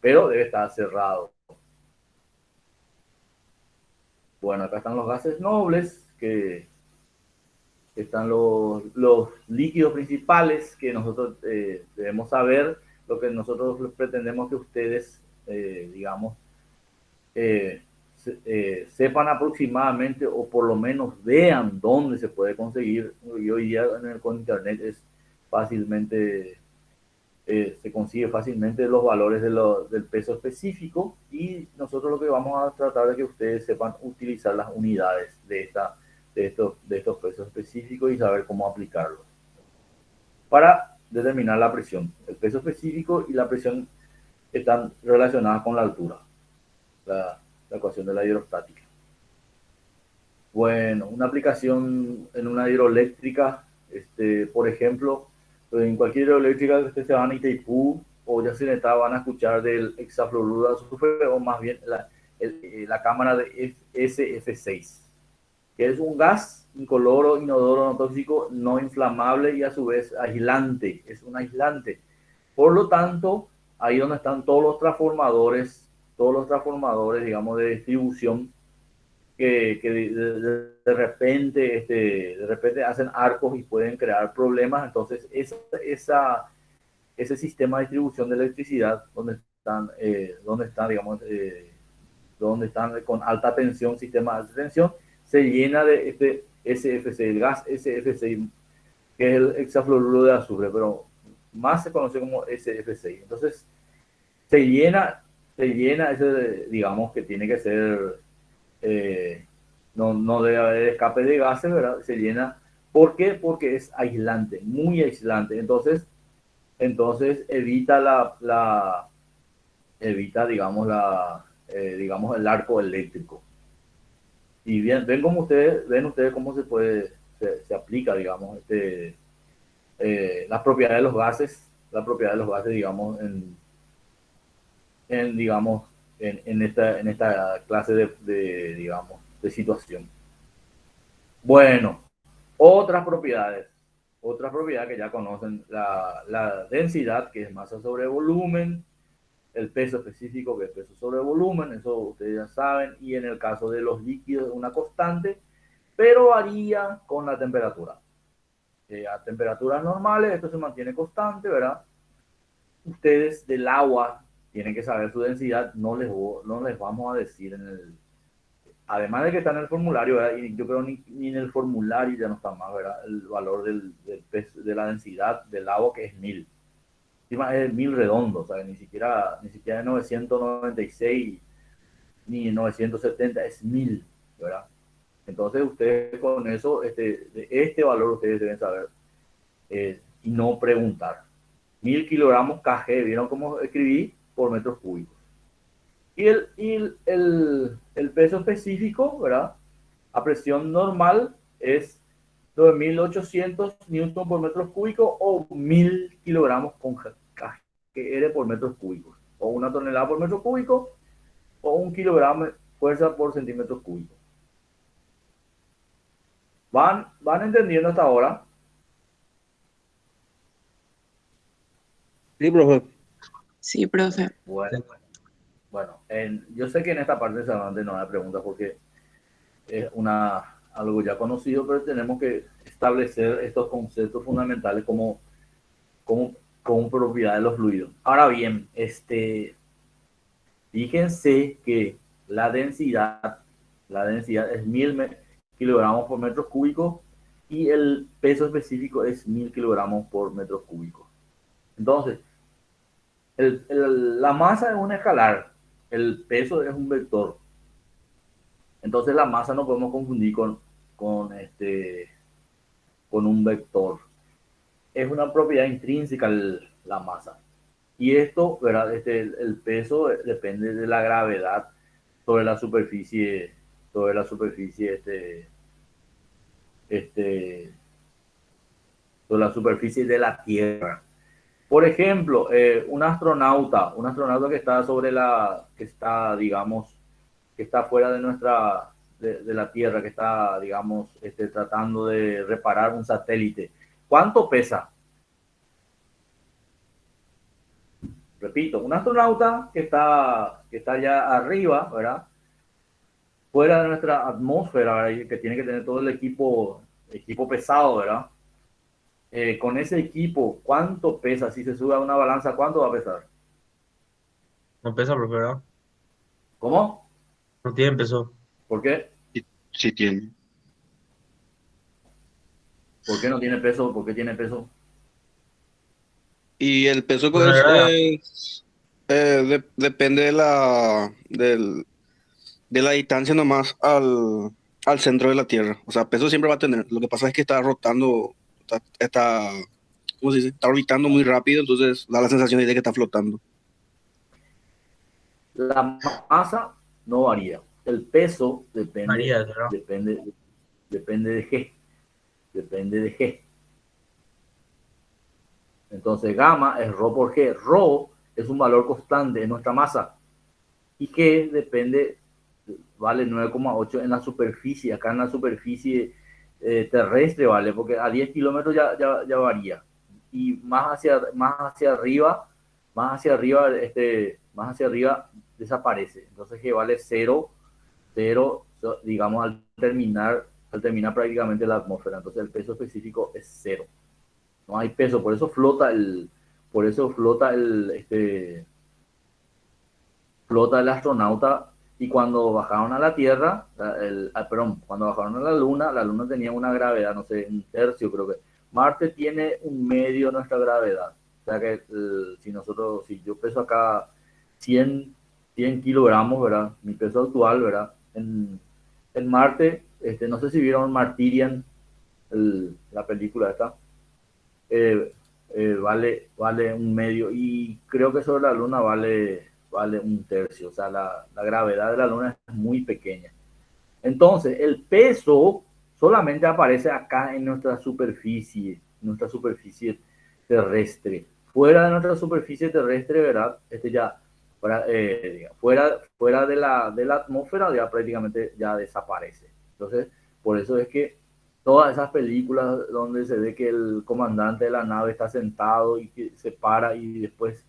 Pero debe estar cerrado. Bueno, acá están los gases nobles, que están los líquidos principales que nosotros debemos saber, lo que nosotros pretendemos que ustedes, digamos, sepan aproximadamente o por lo menos vean dónde se puede conseguir. Y hoy día con internet es fácilmente, se consigue fácilmente los valores del peso específico, y nosotros lo que vamos a tratar de que ustedes sepan utilizar las unidades de estos pesos específicos y saber cómo aplicarlos para determinar la presión. El peso específico y la presión están relacionadas con la altura, la ecuación de la hidrostática. Bueno, una aplicación en una hidroeléctrica, por ejemplo, en cualquier hidroeléctrica que ustedes se van a Itaipú o ya se van a escuchar del hexafluoruro de azufre, o más bien la cámara de SF6, que es un gas incoloro, inodoro, no tóxico, no inflamable y a su vez aislante, es un aislante. Por lo tanto, ahí donde están todos los transformadores, digamos, de distribución, que de repente hacen arcos y pueden crear problemas. Entonces, ese sistema de distribución de electricidad, donde están con alta tensión, sistema de alta tensión, se llena de este SF6, el gas SF6, que es el hexafluoruro de azufre, pero más se conoce como SF6. Entonces, se llena ese, digamos, que tiene que ser, no debe haber escape de gases, ¿verdad? Se llena. ¿Por qué? Porque es aislante, muy aislante. Entonces evita digamos, el arco eléctrico. Y bien, ven ustedes cómo se aplica, digamos, las propiedades de los gases, digamos, en esta clase digamos, de situación. Bueno, otras propiedades que ya conocen: la densidad, que es masa sobre volumen; el peso específico, que es peso sobre volumen, eso ustedes ya saben; y en el caso de los líquidos, una constante, pero varía con la temperatura. A temperaturas normales esto se mantiene constante, ¿verdad? Ustedes del agua tienen que saber su densidad, no les vamos a decir además de que está en el formulario, ¿verdad? Y yo creo ni en el formulario ya no está más, ¿verdad? El valor de la densidad del agua, que es 1000. Encima es 1000 redondo, ¿sabes? Ni siquiera es 996 ni 970, es 1000, ¿verdad? Entonces ustedes con eso, de este valor ustedes deben saber, y no preguntar. 1000 kilogramos kg, ¿vieron cómo escribí? Por metros cúbicos. Y el peso específico, ¿verdad? A presión normal es 2800 newton por metros cúbicos, o 1000 kilogramos con kg por metros cúbicos, o 1 tonelada por metro cúbico, o 1 kilogramo de fuerza por centímetros cúbicos. ¿Van entendiendo hasta ahora? Sí, profe. Sí, profe. Bueno, yo sé que en esta parte seguramente no hay preguntas porque es algo ya conocido, pero tenemos que establecer estos conceptos fundamentales como propiedad de los fluidos. Ahora bien, fíjense que la densidad es 1000 kilogramos por metro cúbico, y el peso específico es 1000 kilogramos por metro cúbico. Entonces, la masa es un escalar, el peso es un vector. Entonces la masa no podemos confundir con un vector. Es una propiedad intrínseca la masa. Y esto, ¿verdad? El peso depende de la gravedad sobre la superficie, sobre la superficie de la Tierra. Por ejemplo, un astronauta que está, digamos, que está fuera de la Tierra, que está, digamos, tratando de reparar un satélite, ¿cuánto pesa? Repito, un astronauta que está allá arriba, ¿verdad? Fuera de nuestra atmósfera, ¿verdad? Que tiene que tener todo el equipo equipo pesado, ¿verdad? Con ese equipo, ¿cuánto pesa? Si se sube a una balanza, ¿cuánto va a pesar? No pesa, profe, ¿verdad? ¿Cómo? No tiene peso. ¿Por qué? Sí, sí tiene. ¿Por qué no tiene peso? ¿Por qué tiene peso? Y el peso Por la pues, gravedad. depende de la distancia nomás al centro de la Tierra. O sea, peso siempre va a tener. Lo que pasa es que está rotando, ¿cómo se dice? Está orbitando muy rápido, entonces da la sensación de que está flotando. La masa no varía. El peso María, ¿verdad? depende de G. Depende de G. Entonces, gamma es rho por G. Rho es un valor constante en nuestra masa. Y G depende, vale 9,8 en la superficie. Acá en la superficie terrestre, ¿vale? Porque a 10 kilómetros ya varía. Y más hacia arriba desaparece. Entonces G vale 0, 0, digamos, al terminar prácticamente la atmósfera. Entonces el peso específico es 0. No hay peso, flota el astronauta. Y cuando bajaron a la Tierra, cuando bajaron a la Luna tenía una gravedad, no sé, un tercio creo que. Marte tiene un medio de nuestra gravedad. O sea que si yo peso acá 100, 100 kilogramos, ¿verdad? Mi peso actual, ¿verdad? En Marte, no sé si vieron Martirian, la película esta, eh, vale un medio, y creo que sobre la Luna vale un tercio. O sea, la gravedad de la Luna es muy pequeña. Entonces, el peso solamente aparece acá en nuestra superficie terrestre. Fuera de nuestra superficie terrestre, ¿verdad? Fuera de la atmósfera ya prácticamente ya desaparece. Entonces, por eso es que todas esas películas donde se ve que el comandante de la nave está sentado y que se para y después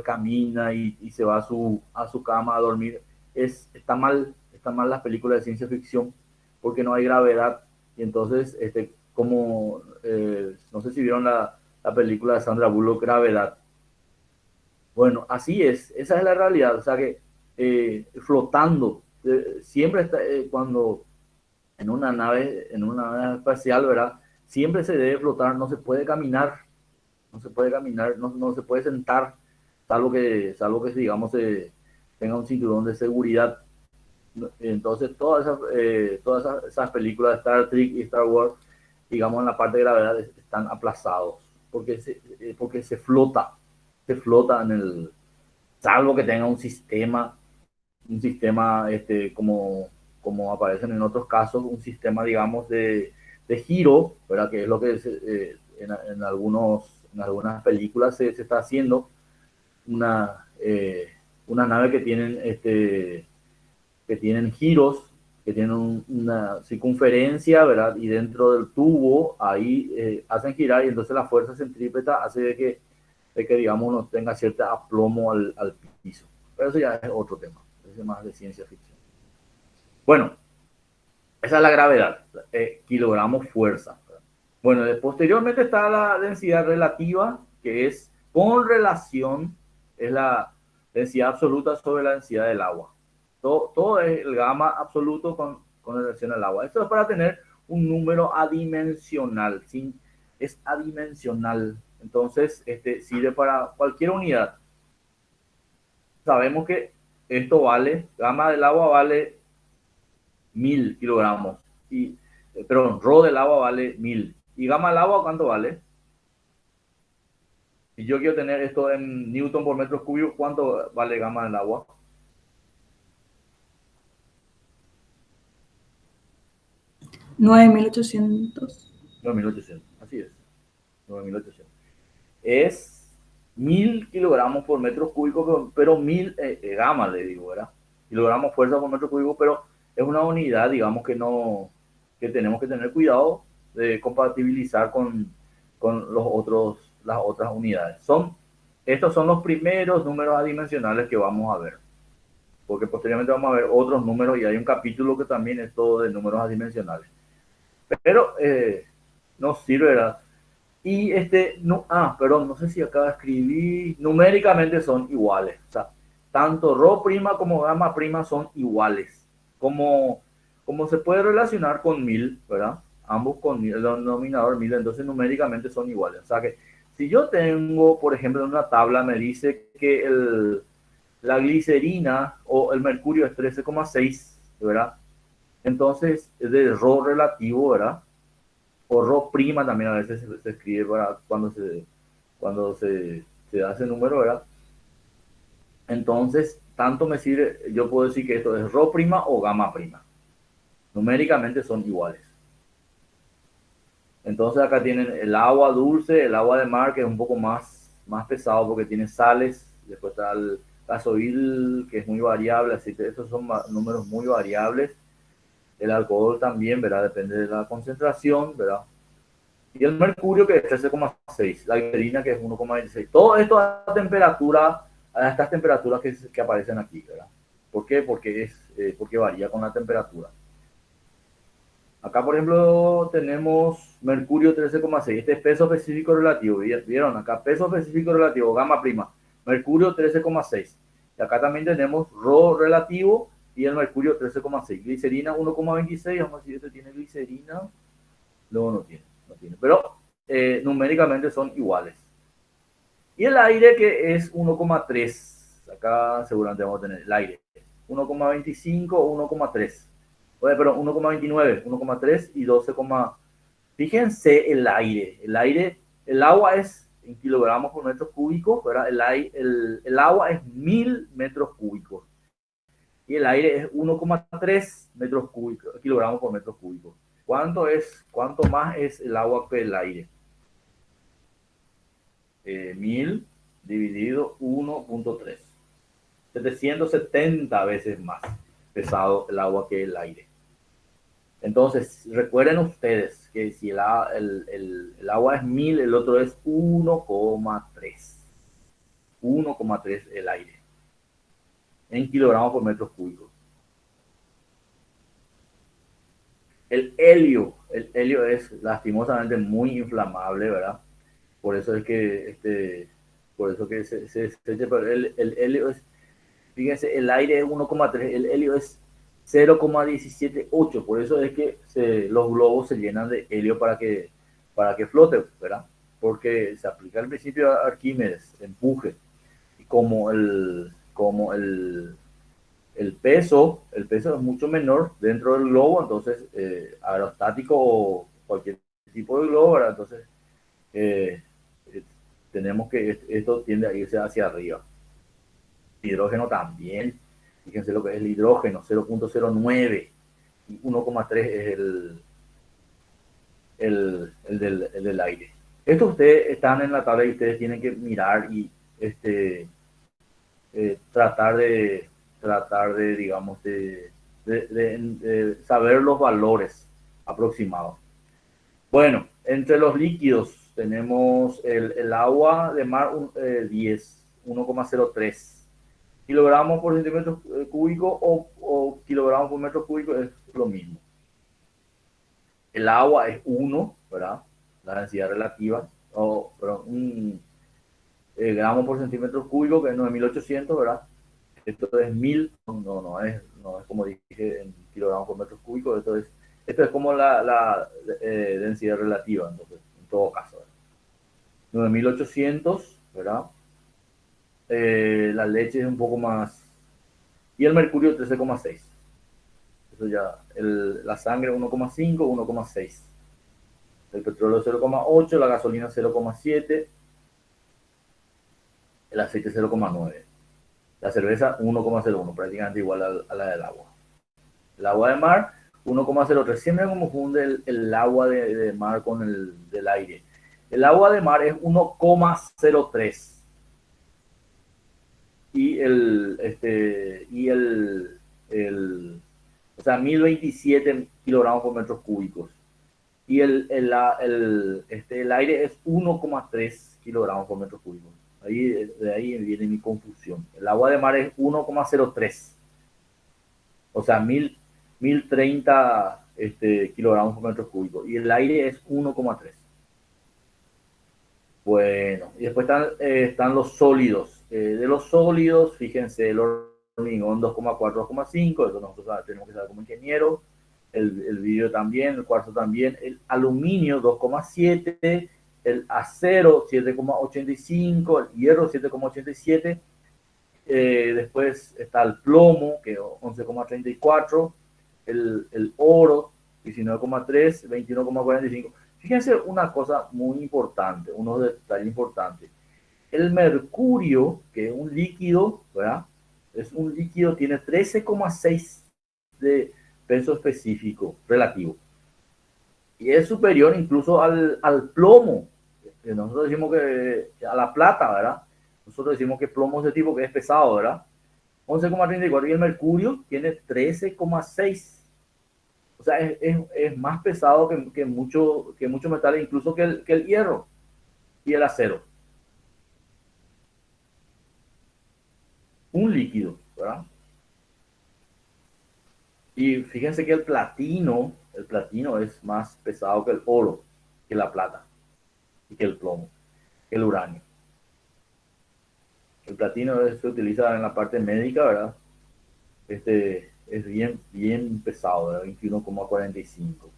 camina y se va a su cama a dormir, están mal las películas de ciencia ficción porque no hay gravedad. Y entonces, no sé si vieron la película de Sandra Bullock, Gravedad. Bueno, así es, esa es la realidad. O sea que flotando, siempre está, cuando en una nave espacial, ¿verdad? Siempre se debe flotar, no se puede caminar, no se puede sentar, salvo que digamos, tenga un cinturón de seguridad. Entonces, esas películas de Star Trek y Star Wars, digamos, en la parte de gravedad están aplazados, porque se flota salvo que tenga un sistema como aparecen en otros casos, un sistema, digamos, de giro, ¿verdad? Que es lo que en algunas películas se está haciendo, una nave que tienen giros, que tienen una circunferencia, ¿verdad? Y dentro del tubo, ahí hacen girar, y entonces la fuerza centrípeta hace de que digamos, no tenga cierta aplomo al piso. Pero eso ya es otro tema, es más de ciencia ficción. Bueno, esa es la gravedad, kilogramos fuerza. Bueno, posteriormente está la densidad relativa, que es con relación, es la densidad absoluta sobre la densidad del agua. Todo es el gamma absoluto con relación al agua. Esto es para tener un número adimensional, ¿sí? Es adimensional. Entonces, sirve para cualquier unidad. Sabemos que esto gamma del agua vale 1000 kilogramos. Perdón, rho del agua vale 1000. ¿Y gamma del agua cuánto vale? Si yo quiero tener esto en newton por metro cúbico, ¿cuánto vale gamma del agua? 9800. 9800, así es. 9800. Es 1000 kilogramos por metro cúbico, pero 1000 gamma, le digo, ¿verdad? Kilogramos fuerza por metro cúbico, pero es una unidad, digamos, que tenemos que tener cuidado de compatibilizar con las otras unidades. Estos son los primeros números adimensionales que vamos a ver, porque posteriormente vamos a ver otros números, y hay un capítulo que también es todo de números adimensionales. pero no sirve, ¿verdad? Y no, perdón, no sé si acá escribí, numéricamente son iguales, o sea, tanto rho prima como gamma prima son iguales, como, como se puede relacionar con 1000, ¿verdad? Ambos con 1000, el denominador 1000, entonces numéricamente son iguales, o sea que si yo tengo, por ejemplo, en una tabla me dice que la glicerina o el mercurio es 13,6, ¿verdad? Entonces, es de rho relativo, ¿verdad? O rho prima también a veces se escribe para cuando se hace número, ¿verdad? Entonces, tanto me sirve, yo puedo decir que esto es rho prima o gamma prima. Numéricamente son iguales. Entonces acá tienen el agua dulce, el agua de mar, que es un poco más pesado porque tiene sales. Después está el gasoil, que es muy variable, así que estos son números muy variables. El alcohol también, ¿verdad? Depende de la concentración, ¿verdad? Y el mercurio, que es 13,6, la glicerina, que es 1,26. Todo esto a temperatura, a estas temperaturas que aparecen aquí, ¿verdad? ¿Por qué? Porque varía con la temperatura. Acá, por ejemplo, tenemos mercurio 13,6. Este es peso específico relativo. ¿Vieron? Acá peso específico relativo, gamma prima. Mercurio 13,6. Y acá también tenemos rho relativo y el mercurio 13,6. Glicerina 1,26. Vamos a decir, este tiene glicerina. Luego no tiene. No tiene. Pero numéricamente son iguales. Y el aire, que es 1,3. Acá seguramente vamos a tener el aire. 1,25 o 1,3. Oye, pero 1,29, 1,3 y 12, fíjense el aire, el agua es en kilogramos por metros cúbicos, ¿verdad? El agua es 1000 metros cúbicos y el aire es 1,3 metros cúbicos, kilogramos por metros cúbicos. ¿Cuánto más es el agua que el aire? 1000 dividido 1,3. 770 veces más pesado el agua que el aire. Entonces, recuerden ustedes que si el agua es 1000, el otro es 1,3. 1,3 el aire en kilogramos por metros cúbicos. El helio es lastimosamente muy inflamable, ¿verdad? Por eso es que por eso que pero el helio es, fíjense, el aire es 1,3, el helio es 0,178, por eso es que los globos se llenan de helio para que flote, ¿verdad? Porque se aplica el principio de Arquímedes, empuje, y el peso es mucho menor dentro del globo, entonces aerostático o cualquier tipo de globo, ¿verdad? Entonces eh, eh, tenemos que esto tiende a irse hacia arriba. Hidrógeno también. Fíjense lo que es el hidrógeno, 0,09 y 1,3 es el del aire. Esto ustedes están en la tabla y ustedes tienen que mirar y tratar de digamos, de saber los valores aproximados. Bueno, entre los líquidos tenemos el agua de mar 10, 1,03 kilogramos por centímetro cúbico o kilogramos por metro cúbico, es lo mismo. El agua es 1, ¿verdad? La densidad relativa, gramos por centímetro cúbico, que es 9800, ¿verdad? Esto es 1000, no es como dije en kilogramos por metro cúbico, esto es como la densidad relativa, entonces, en todo caso, ¿verdad? 9800, ¿verdad? La leche es un poco más, y el mercurio 13,6. Eso ya, la sangre 1,5, 1,6. El petróleo 0,8, la gasolina 0,7, el aceite 0,9. La cerveza 1,01, prácticamente igual a la del agua. El agua de mar 1,03. Siempre me confunde el agua de mar con el del aire. El agua de mar es 1,03. Y o sea, 1027 kilogramos por metros cúbicos. Y el aire es 1,3 kilogramos por metro cúbico. De ahí viene mi confusión. El agua de mar es 1,03. O sea, 1030 kilogramos por metro cúbico y el aire es 1,3. Bueno, y después están los sólidos. De los sólidos, fíjense, el hormigón 2,4, 2,5, eso nosotros tenemos que saber como ingeniero. El vidrio también, el cuarzo también. El aluminio 2,7, el acero 7,85, el hierro 7,87. Después está el plomo, que 11,34, el oro 19,3, 21,45. Fíjense una cosa muy importante, unos detalles importantes. El mercurio, que es un líquido, ¿verdad? Es un líquido, tiene 13,6 de peso específico relativo. Y es superior incluso al plomo. Nosotros decimos que a la plata, ¿verdad? Nosotros decimos que plomo es de tipo que es pesado, ¿verdad? 11,34 y el mercurio tiene 13,6. O sea, es más pesado que muchos metales, incluso que el hierro y el acero. Un líquido, ¿verdad? Y fíjense que el platino es más pesado que el oro, que la plata y que el plomo, que el uranio. El platino se utiliza en la parte médica, ¿verdad? Es bien pesado, ¿verdad? 21,45.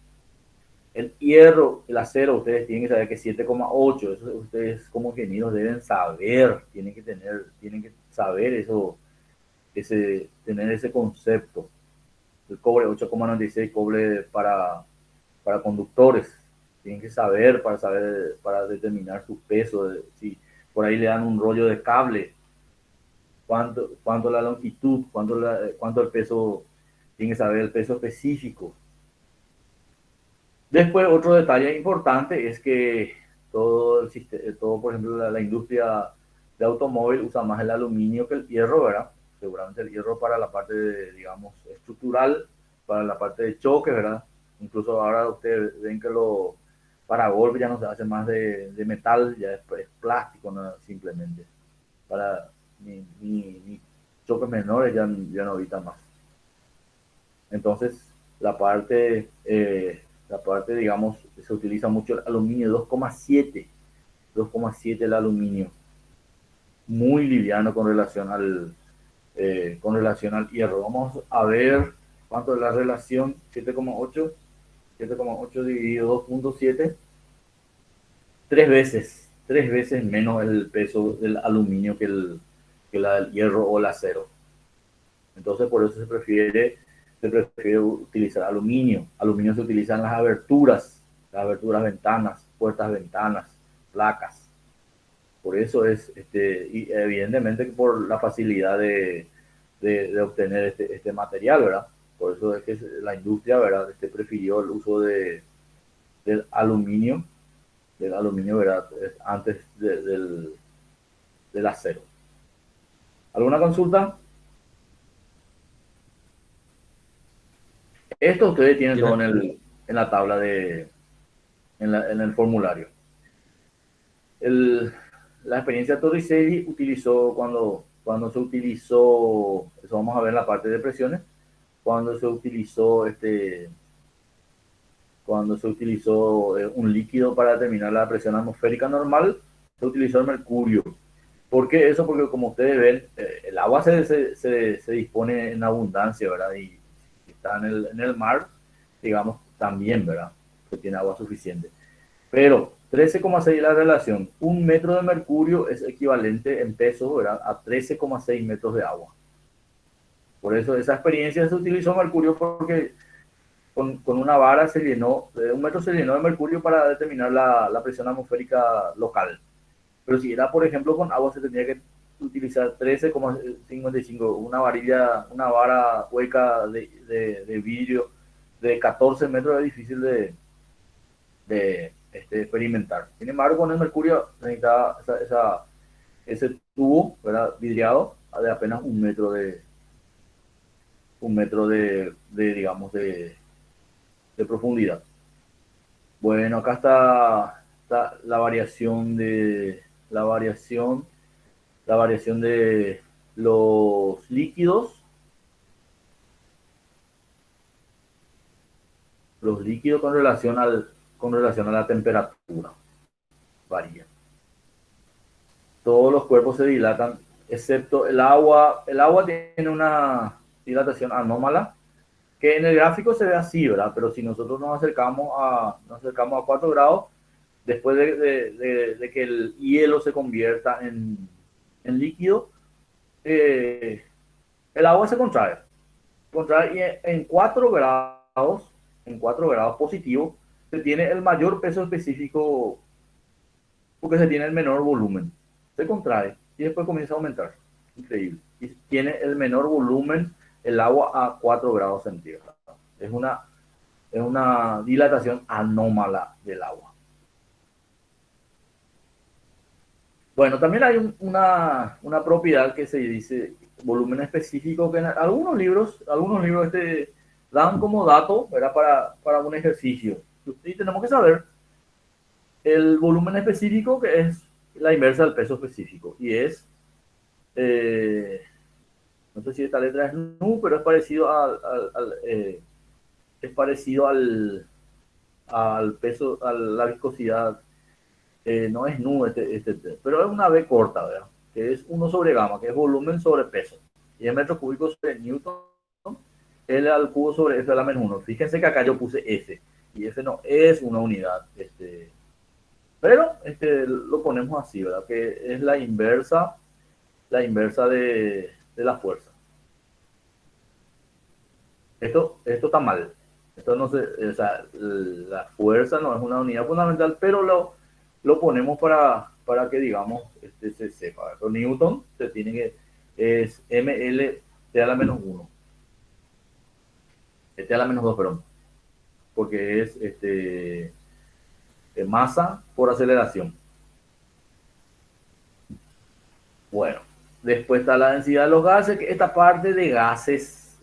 El hierro, el acero, ustedes tienen que saber que es 7,8. Eso ustedes como ingenieros deben saber, tienen que saber eso, tener ese concepto. El cobre 8,96, cobre para conductores. Tienen que saber para determinar su peso. Si por ahí le dan un rollo de cable, cuánto la longitud, cuánto el peso, tienen que saber el peso específico. Después, otro detalle importante es que todo por ejemplo, la industria de automóvil usa más el aluminio que el hierro, ¿verdad? Seguramente el hierro para la parte, digamos, estructural, para la parte de choque, ¿verdad? Incluso ahora ustedes ven que para golpe ya no se hace más de metal, ya es plástico, ¿no? Simplemente. Para ni choques menores ya no evitan más. Entonces, la parte, digamos, se utiliza mucho el aluminio, 2,7 el aluminio, muy liviano con relación al hierro. Vamos a ver cuánto es la relación, 7,8 dividido 2,7, tres veces menos el peso del aluminio que la del hierro o el acero. Entonces, por eso se prefiere utilizar aluminio. Aluminio se utiliza en las aberturas, ventanas, puertas, ventanas, placas. Por eso y evidentemente por la facilidad de obtener este material, ¿verdad? Por eso es que la industria, ¿verdad? Prefirió el uso del aluminio, ¿verdad? Antes del acero. ¿Alguna consulta? Esto ustedes tienen todo en la tabla en el formulario. La experiencia Torricelli utilizó cuando se utilizó, eso vamos a ver en la parte de presiones, cuando se utilizó un líquido para determinar la presión atmosférica normal, se utilizó el mercurio. ¿Por qué eso? Porque como ustedes ven, el agua se dispone en abundancia, ¿verdad? Y está en el mar, digamos, también, ¿verdad? Que tiene agua suficiente. Pero 13,6 la relación. 1 metro de mercurio es equivalente en peso, ¿verdad? A 13,6 metros de agua. Por eso esa experiencia se utilizó mercurio porque con una vara se llenó, 1 metro se llenó de mercurio para determinar la presión atmosférica local. Pero si era, por ejemplo, con agua se tendría que utilizar 13,55, una vara hueca de vidrio de 14 metros, es difícil de experimentar. Sin embargo, con el mercurio necesitaba ese tubo, ¿verdad? Vidriado de apenas 1 metro digamos, de profundidad. Bueno, acá está la variación de los líquidos. los líquidos con relación a la temperatura varían. Todos los cuerpos se dilatan, excepto el agua. El agua tiene una dilatación anómala, que en el gráfico se ve así, ¿verdad? Pero si nosotros nos acercamos a 4 grados, después de que el hielo se convierta en líquido, el agua se contrae y en 4 grados positivos, se tiene el mayor peso específico porque se tiene el menor volumen. Se contrae y después comienza a aumentar. Increíble. Y tiene el menor volumen el agua a 4 grados centígrados. Es una dilatación anómala del agua. Bueno, también hay una propiedad que se dice volumen específico, que en algunos libros dan como dato, ¿verdad? Para un ejercicio. Y tenemos que saber el volumen específico, que es la inversa del peso específico. Y es, no sé si esta letra es nu, pero es parecido al peso, a la viscosidad. No es nu, pero es una V corta, ¿verdad? Que es 1 sobre gamma, que es volumen sobre peso. Y en metros cúbicos sobre newton, L al cubo sobre F a la menos 1. Fíjense que acá yo puse F, y F no es una unidad, pero lo ponemos así, ¿verdad? Que es la inversa de la fuerza. Esto está mal. Esto no se, o sea, la fuerza no es una unidad fundamental, pero lo ponemos para que, digamos, se sepa. Pero Newton se tiene que, es ml t a la menos 1. T a la menos 2, perdón. Porque es masa por aceleración. Bueno, después está la densidad de los gases, que esta parte de gases,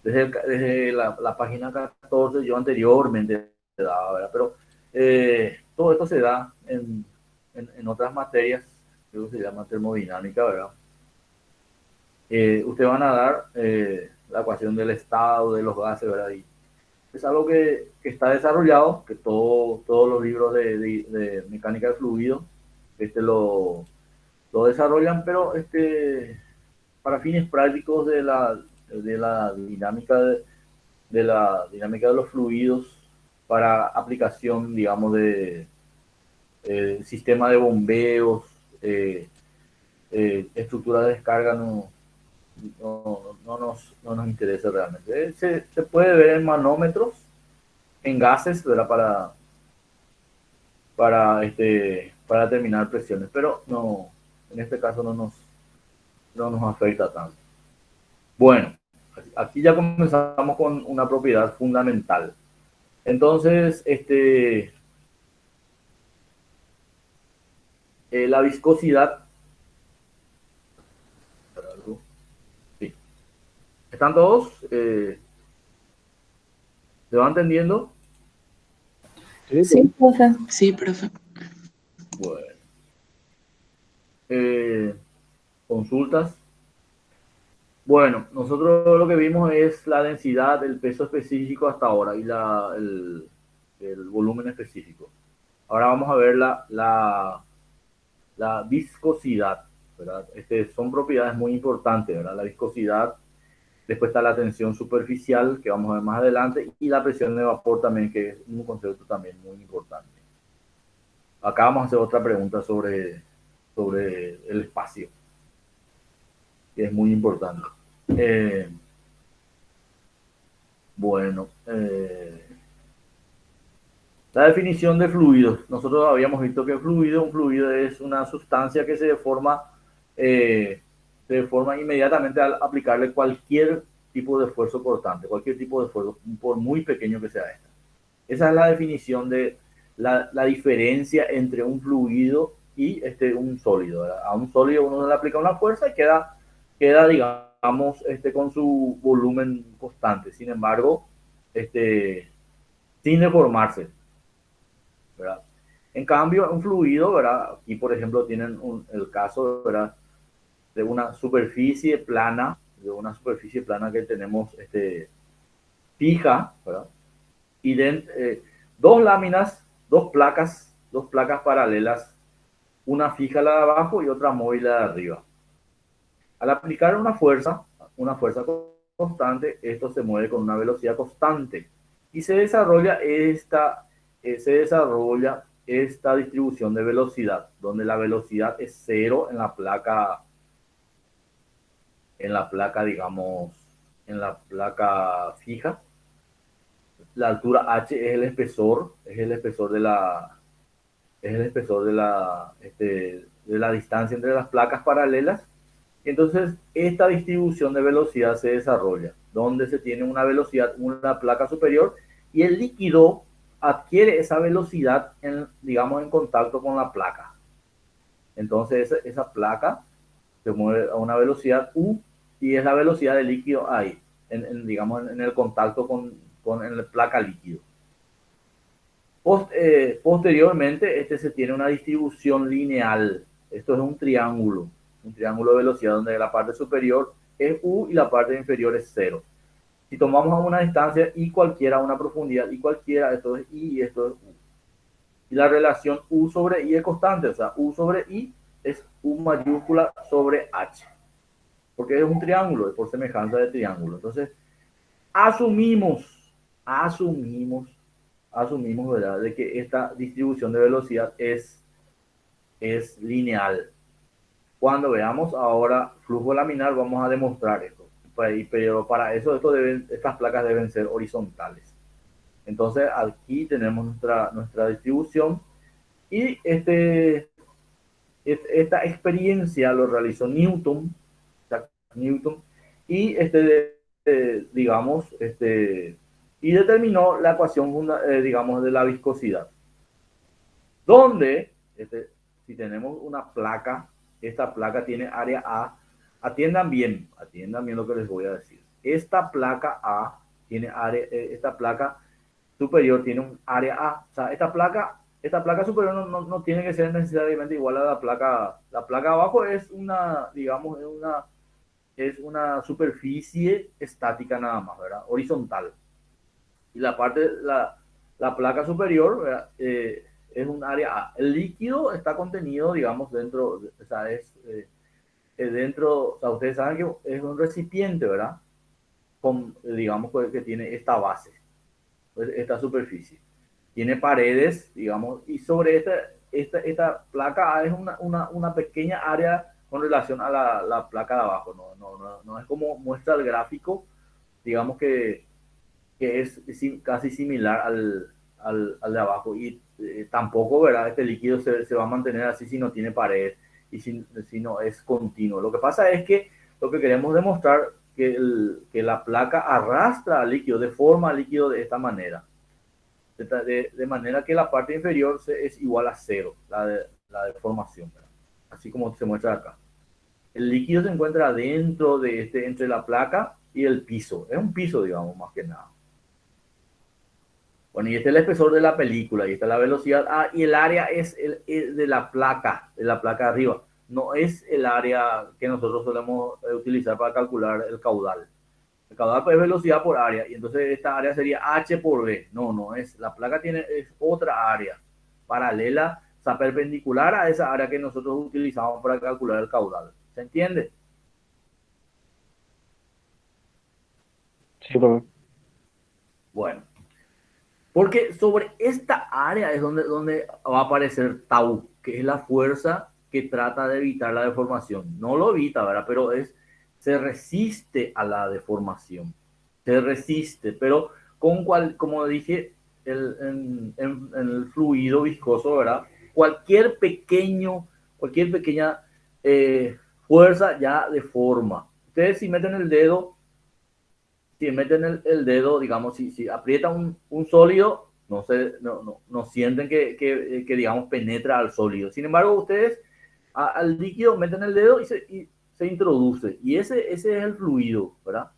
desde la página 14 yo anteriormente daba, ¿verdad? Pero todo esto se da en otras materias, creo que se llama termodinámica, ¿verdad? Ustedes van a dar la ecuación del estado de los gases, ¿verdad? Y es algo que está desarrollado, que todos los libros de mecánica de fluido lo desarrollan, pero para fines prácticos de la dinámica de los fluidos, para aplicación, digamos, de sistema de bombeos, estructura de descarga, no nos interesa realmente. Se puede ver en manómetros, en gases, ¿verdad? Para determinar presiones, pero no, en este caso no nos afecta tanto. Bueno, aquí ya comenzamos con una propiedad fundamental. Entonces, la viscosidad. Sí. ¿Están todos? ¿Se va entendiendo? Sí, profe. Sí, profe. Bueno. Consultas. Bueno, nosotros lo que vimos es la densidad, el peso específico hasta ahora y el volumen específico. Ahora vamos a ver la viscosidad, ¿verdad? Son propiedades muy importantes, ¿verdad? La viscosidad, después está la tensión superficial, que vamos a ver más adelante, y la presión de vapor también, que es un concepto también muy importante. Acá vamos a hacer otra pregunta sobre el espacio, que es muy importante. Bueno, la definición de fluidos. Nosotros habíamos visto que un fluido es una sustancia que se deforma inmediatamente al aplicarle cualquier tipo de esfuerzo cortante, cualquier tipo de esfuerzo, por muy pequeño que sea esta. Esa es la definición de la diferencia entre un fluido y un sólido, ¿verdad? A un sólido uno le aplica una fuerza y queda digamos, con su volumen constante. Sin embargo, sin deformarse, ¿verdad? En cambio, un fluido, ¿verdad? Aquí, por ejemplo, tienen el caso, ¿verdad? De una superficie plana que tenemos fija, ¿verdad? dos láminas, dos placas paralelas, una fija la de abajo y otra móvil la de arriba. Al aplicar una fuerza constante, esto se mueve con una velocidad constante y se desarrolla esta distribución de velocidad, donde la velocidad es cero digamos, en la placa fija. La altura h es el espesor de la distancia entre las placas paralelas. Entonces, esta distribución de velocidad se desarrolla, donde se tiene una velocidad, una placa superior, y el líquido adquiere esa velocidad, digamos, en contacto con la placa. Entonces, esa placa se mueve a una velocidad U, y es la velocidad del líquido ahí, digamos, en el contacto con la placa líquido. Posteriormente, se tiene una distribución lineal. Esto es un triángulo de velocidad donde la parte superior es U y la parte inferior es 0. Si tomamos a una distancia y cualquiera, a una profundidad y cualquiera, esto es I y esto es U. Y la relación U sobre I es constante, o sea, U sobre I es U mayúscula sobre H. Porque es un triángulo, es por semejanza de triángulo. Entonces, asumimos, ¿verdad?, de que esta distribución de velocidad es lineal. Cuando veamos ahora flujo laminar, vamos a demostrar esto. Pero para eso estas placas deben ser horizontales. Entonces, aquí tenemos nuestra distribución. Y esta experiencia lo realizó Newton y digamos, y determinó la ecuación, digamos, de la viscosidad. Donde, si tenemos una placa, esta placa tiene área A. Atiendan bien lo que les voy a decir. Esta placa A tiene área, esta placa superior tiene un área A. O sea, esta placa superior no tiene que ser necesariamente igual a la placa. La placa abajo es digamos, es una superficie estática nada más, ¿verdad? Horizontal. Y la placa superior, ¿verdad?, es un área A. El líquido está contenido, digamos, dentro, o sea, dentro, o sea, ustedes saben que es un recipiente, ¿verdad?, digamos, que tiene esta base, esta superficie. Tiene paredes, digamos, y sobre esta placa A es una pequeña área con relación a la placa de abajo. No es como muestra el gráfico, digamos que es casi similar al de abajo, y tampoco, ¿verdad?, este líquido se va a mantener así si no tiene pared y si no es continuo. Lo que pasa es que lo que queremos demostrar que la placa arrastra al líquido, deforma al líquido de esta manera, de manera que la parte inferior es igual a 0, la deformación, ¿verdad?, así como se muestra acá. El líquido se encuentra dentro entre la placa y el piso. Es un piso, digamos, más que nada. Bueno, y este es el espesor de la película, y esta es la velocidad A, y el área es de la placa de arriba. No es el área que nosotros solemos utilizar para calcular el caudal. El caudal es velocidad por área, y entonces esta área sería H por B. No es. La placa es otra área paralela, o sea, perpendicular a esa área que nosotros utilizamos para calcular el caudal. ¿Se entiende? Sí, profe. Bueno. Porque sobre esta área es donde va a aparecer tau, que es la fuerza que trata de evitar la deformación. No lo evita, ¿verdad? Pero se resiste a la deformación. Se resiste, pero como dije, en el fluido viscoso, ¿verdad? Cualquier pequeña fuerza ya deforma. Ustedes si meten el dedo, digamos, si aprietan un sólido, no sienten que, digamos, penetra al sólido. Sin embargo, ustedes al líquido meten el dedo y se introduce. Y ese es el fluido, ¿verdad?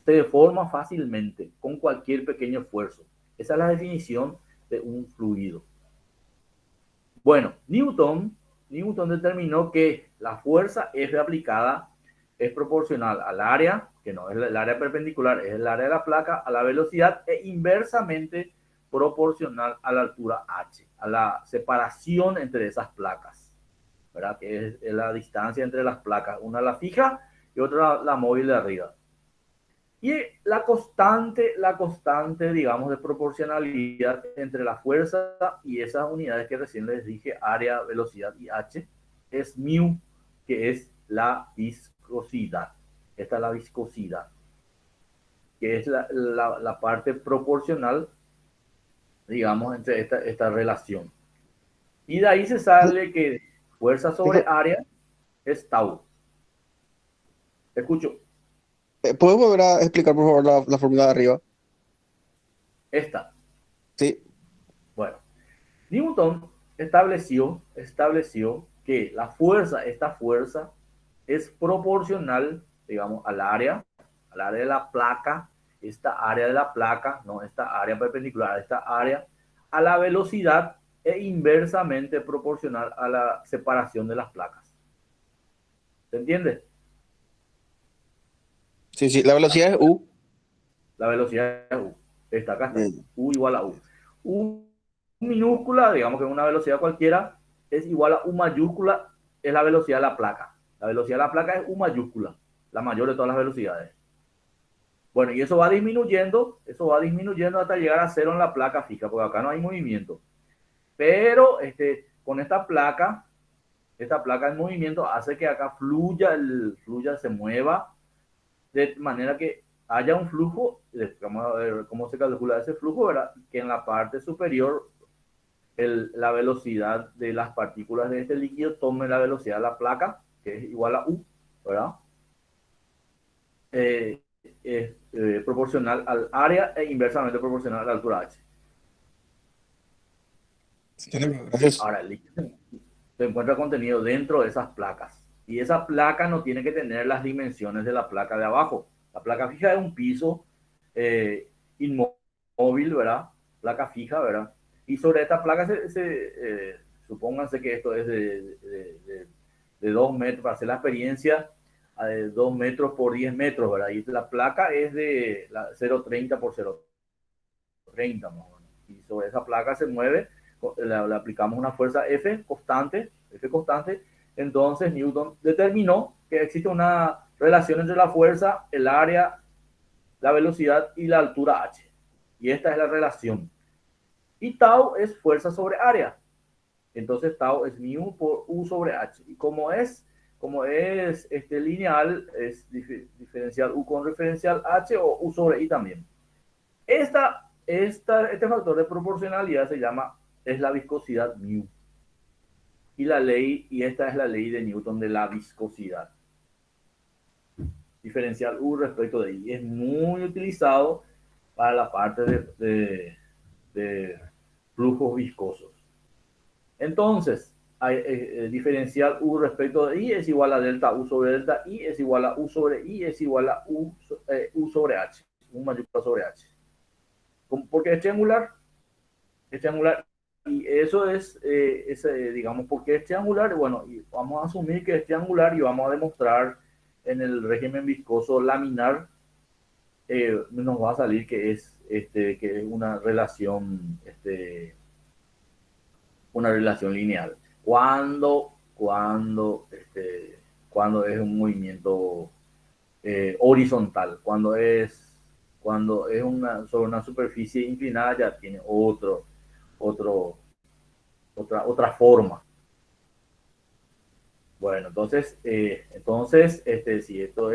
Se deforma fácilmente con cualquier pequeño esfuerzo. Esa es la definición de un fluido. Bueno, Newton determinó que la fuerza F aplicada es proporcional al área, que no es el área perpendicular, es el área de la placa, a la velocidad, e inversamente proporcional a la altura h, a la separación entre esas placas, ¿verdad? Que es la distancia entre las placas, una la fija y otra la móvil de arriba. Y la constante, digamos, de proporcionalidad entre la fuerza y esas unidades que recién les dije, área, velocidad y h, es mu, que es la viscosidad. Esta es la viscosidad, que es la parte proporcional, digamos, entre esta relación. Y de ahí se sale que fuerza sobre área es tau. Te escucho. ¿Puedes volver a explicar, por favor, la fórmula de arriba? Esta. Sí. Bueno, Newton estableció que la fuerza, esta fuerza, es proporcional, digamos, al área de la placa, esta área de la placa, no esta área perpendicular, esta área, a la velocidad e inversamente proporcional a la separación de las placas. ¿Se entiende? Sí, sí. La velocidad es U. La velocidad es U. Esta, acá está. Bien. U igual a U. U minúscula, digamos que una velocidad cualquiera, es igual a U mayúscula, es la velocidad de la placa. La velocidad de la placa es U mayúscula, la mayor de todas las velocidades. Bueno, y eso va disminuyendo hasta llegar a cero en la placa fija, porque acá no hay movimiento. Pero con esta placa en movimiento hace que acá fluya, se mueva, de manera que haya un flujo. Vamos a ver cómo se calcula ese flujo, ¿verdad? Que en la parte superior la velocidad de las partículas de este líquido tome la velocidad de la placa, que es igual a U, ¿verdad? Es proporcional al área e inversamente proporcional a la altura h. Gracias. Ahora, el líquido se encuentra contenido dentro de esas placas. Y esa placa no tiene que tener las dimensiones de la placa de abajo. La placa fija es un piso inmóvil, ¿verdad? Placa fija, ¿verdad? Y sobre esta placa supónganse que esto es de 2 metros, para hacer la experiencia, de 2 metros por 10 metros, ¿verdad? Y la placa es de 0,30 por 0,30, más o menos. Y sobre esa placa se mueve, le aplicamos una fuerza F constante, entonces Newton determinó que existe una relación entre la fuerza, el área, la velocidad y la altura h. Y esta es la relación. Y tau es fuerza sobre área. Entonces tau es mu por u sobre h. Y como es lineal, es diferencial u con referencial h o u sobre i también. Este factor de proporcionalidad es la viscosidad mu. Y esta es la ley de Newton de la viscosidad. Diferencial U respecto de I. Es muy utilizado para la parte de flujos viscosos. Entonces, diferencial U respecto de I es igual a delta U sobre delta I, es igual a U sobre I, es igual a U sobre H. U mayúscula sobre H. ¿Por qué es triangular? Es triangular. Y eso digamos, ¿por qué es triangular? Bueno, y vamos a asumir que es triangular y vamos a demostrar en el régimen viscoso laminar, nos va a salir que es una relación lineal. Cuando es un movimiento horizontal, cuando es sobre una superficie inclinada, ya tiene otra forma. Bueno, entonces si esto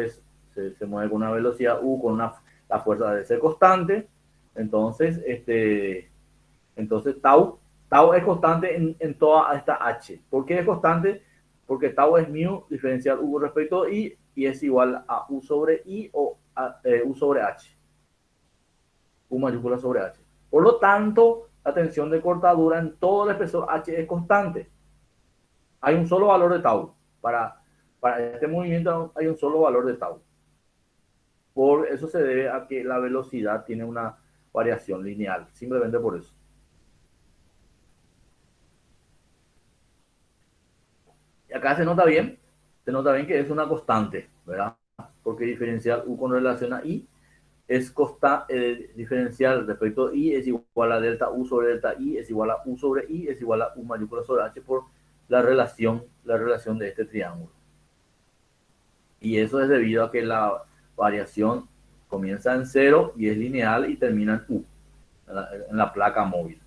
se mueve con una velocidad u, con la fuerza de ser constante, entonces tau es constante en toda esta h. ¿Por qué es constante? Porque tau es mu diferencial u respecto a i, y es igual a u sobre i o u sobre h. U mayúscula sobre h. Por lo tanto, la tensión de cortadura en todo el espesor h es constante. Hay un solo valor de tau. Para este movimiento hay un solo valor de tau. Por eso se debe a que la velocidad tiene una variación lineal. Simplemente por eso. Y acá se nota bien. se nota bien que es una constante, ¿verdad? Porque diferencial U con relación a I es diferencial respecto a I es igual a delta U sobre delta I es igual a U sobre I es igual a U mayúscula sobre H por la relación de este triángulo. Y eso es debido a que la variación comienza en 0 y es lineal y termina en U, en la placa móvil.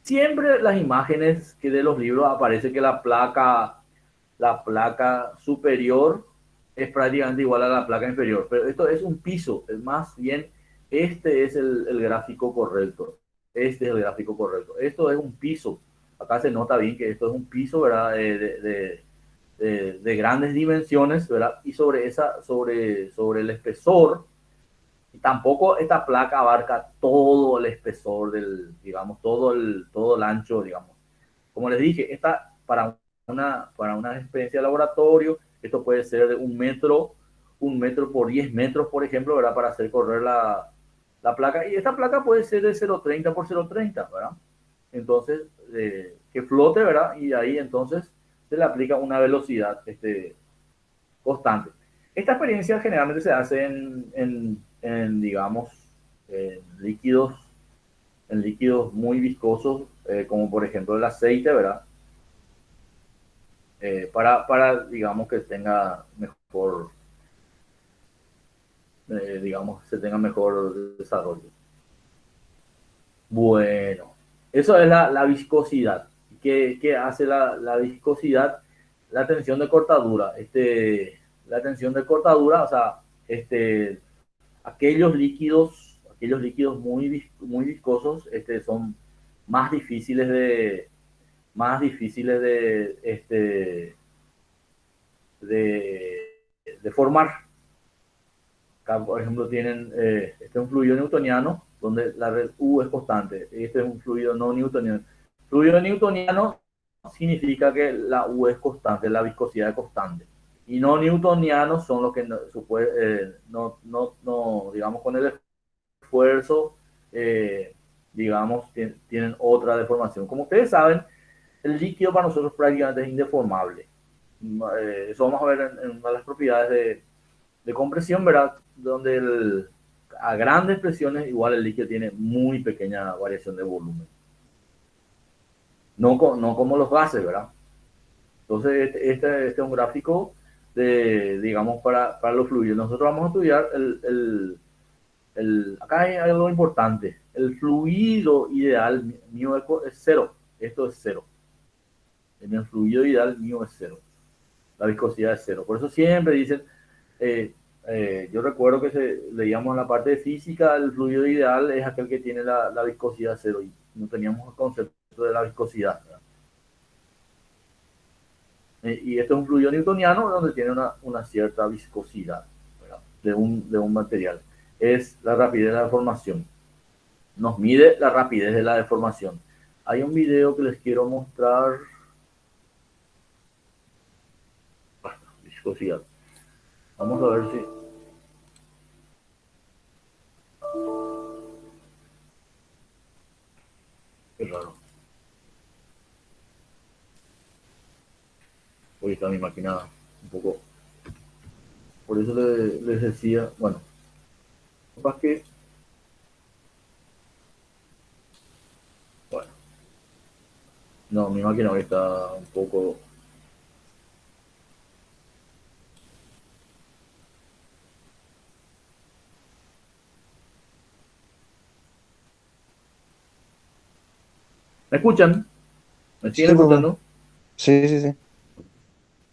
Siempre las imágenes que de los libros aparece que la placa superior es prácticamente igual a la placa inferior, pero esto es un piso, es más bien, este es el gráfico correcto, este es el gráfico correcto, esto es un piso, acá se nota bien que esto es un piso, ¿verdad? De grandes dimensiones, ¿verdad? Y sobre el espesor, y tampoco esta placa abarca todo el espesor digamos, todo el ancho, digamos. Como les dije, esta para una experiencia de laboratorio, esto puede ser de 1 metro por 10 metros, por ejemplo, ¿verdad? Para hacer correr la placa. Y esta placa puede ser de 0,30 por 0,30, ¿verdad? Entonces, que flote, ¿verdad? Y ahí entonces se le aplica una velocidad constante. Esta experiencia generalmente se hace digamos, en líquidos muy viscosos, como por ejemplo el aceite, ¿verdad? Digamos, que tenga mejor, digamos, se tenga mejor desarrollo. Bueno, eso es la viscosidad. ¿Qué hace la viscosidad? La tensión de cortadura. La tensión de cortadura, o sea, aquellos líquidos muy viscosos, son más difíciles de formar. Acá, por ejemplo, tienen un fluido newtoniano donde la red U es constante. Este es un fluido no newtoniano. Fluido newtoniano significa que la U es constante, la viscosidad es constante. Y no newtonianos son los que digamos, con el esfuerzo, digamos, tienen otra deformación. Como ustedes saben, el líquido para nosotros prácticamente es indeformable. Eso vamos a ver en una de las propiedades de compresión, ¿verdad? Donde a grandes presiones igual el líquido tiene muy pequeña variación de volumen. No como los gases, ¿verdad? Entonces, este es un gráfico digamos, para los fluidos. Nosotros vamos a estudiar acá hay algo importante. El fluido ideal mío es 0. Esto es 0. En el fluido ideal mío es 0. La viscosidad es 0. Por eso siempre dicen, yo recuerdo que leíamos en la parte de física, el fluido ideal es aquel que tiene la viscosidad 0 y no teníamos el concepto de la viscosidad, ¿verdad? Y esto es un fluido newtoniano donde tiene una cierta viscosidad, ¿verdad? De un material. Es la rapidez de la deformación. Nos mide la rapidez de la deformación. Hay un video que les quiero mostrar. Bueno, viscosidad. Vamos a ver si... Qué raro. Hoy está mi máquina un poco... Por eso les decía, bueno, capaz que... Bueno, no, mi máquina hoy está un poco... ¿Me escuchan? ¿Me Sí, siguen profe. escuchando? Sí, sí, sí.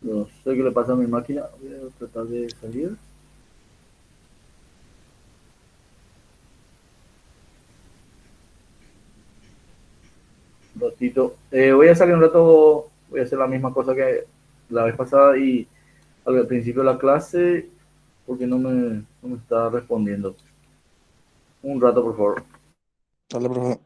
No sé qué le pasa a mi máquina. Voy a tratar de salir. Un ratito. Voy a salir un rato. Voy a hacer la misma cosa que la vez pasada y al principio de la clase porque no me está respondiendo. Un rato, por favor. Dale, profe.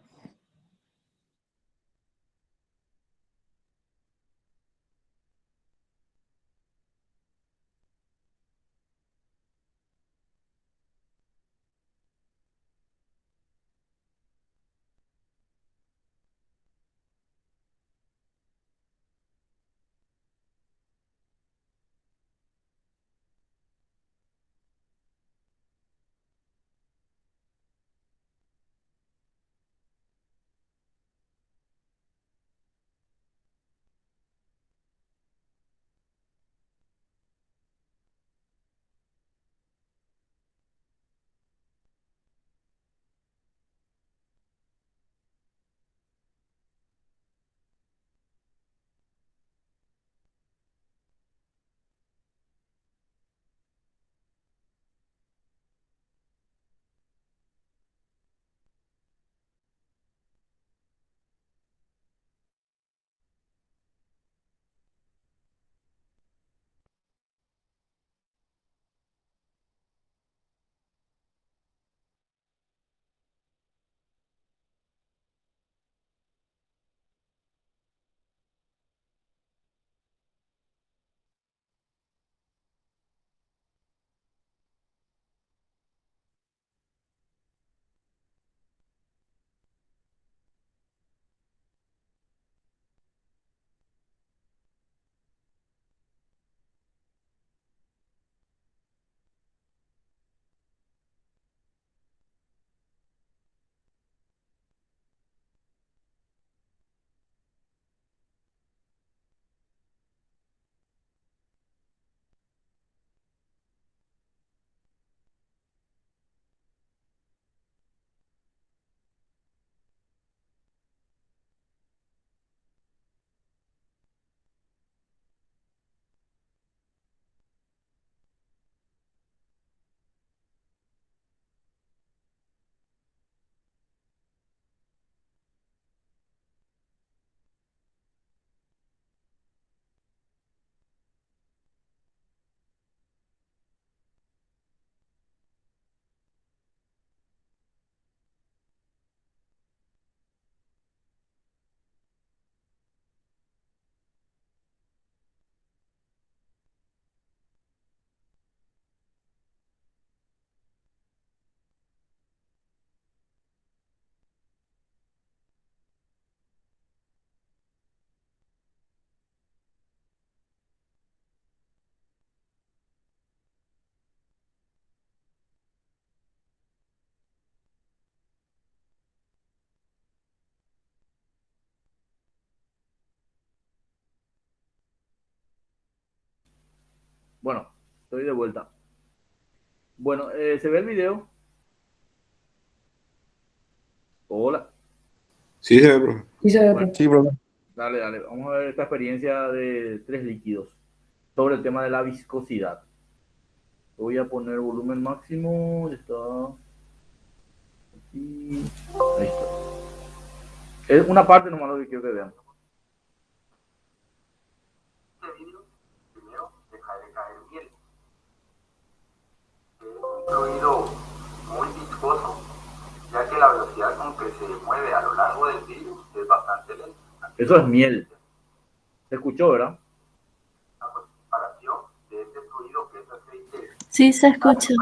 Bueno, estoy de vuelta. Bueno, ¿se ve el video? Hola. Sí, se ve, profe. Sí, se ve, Bueno, profe. Sí, profe. dale, dale. Vamos a ver esta experiencia de 3 líquidos sobre el tema de la viscosidad. Voy a poner volumen máximo. Ya está. Aquí. Ahí está. Es una parte nomás lo que quiero que vean. Este vídeo, primero, deja de caer miel. Es un fluido muy viscoso, ya que la velocidad con que se mueve a lo largo del vidrio es bastante lenta. Eso es miel. ¿Se escuchó, verdad? La comparación de este fluido que es aceite. Sí, se escucha.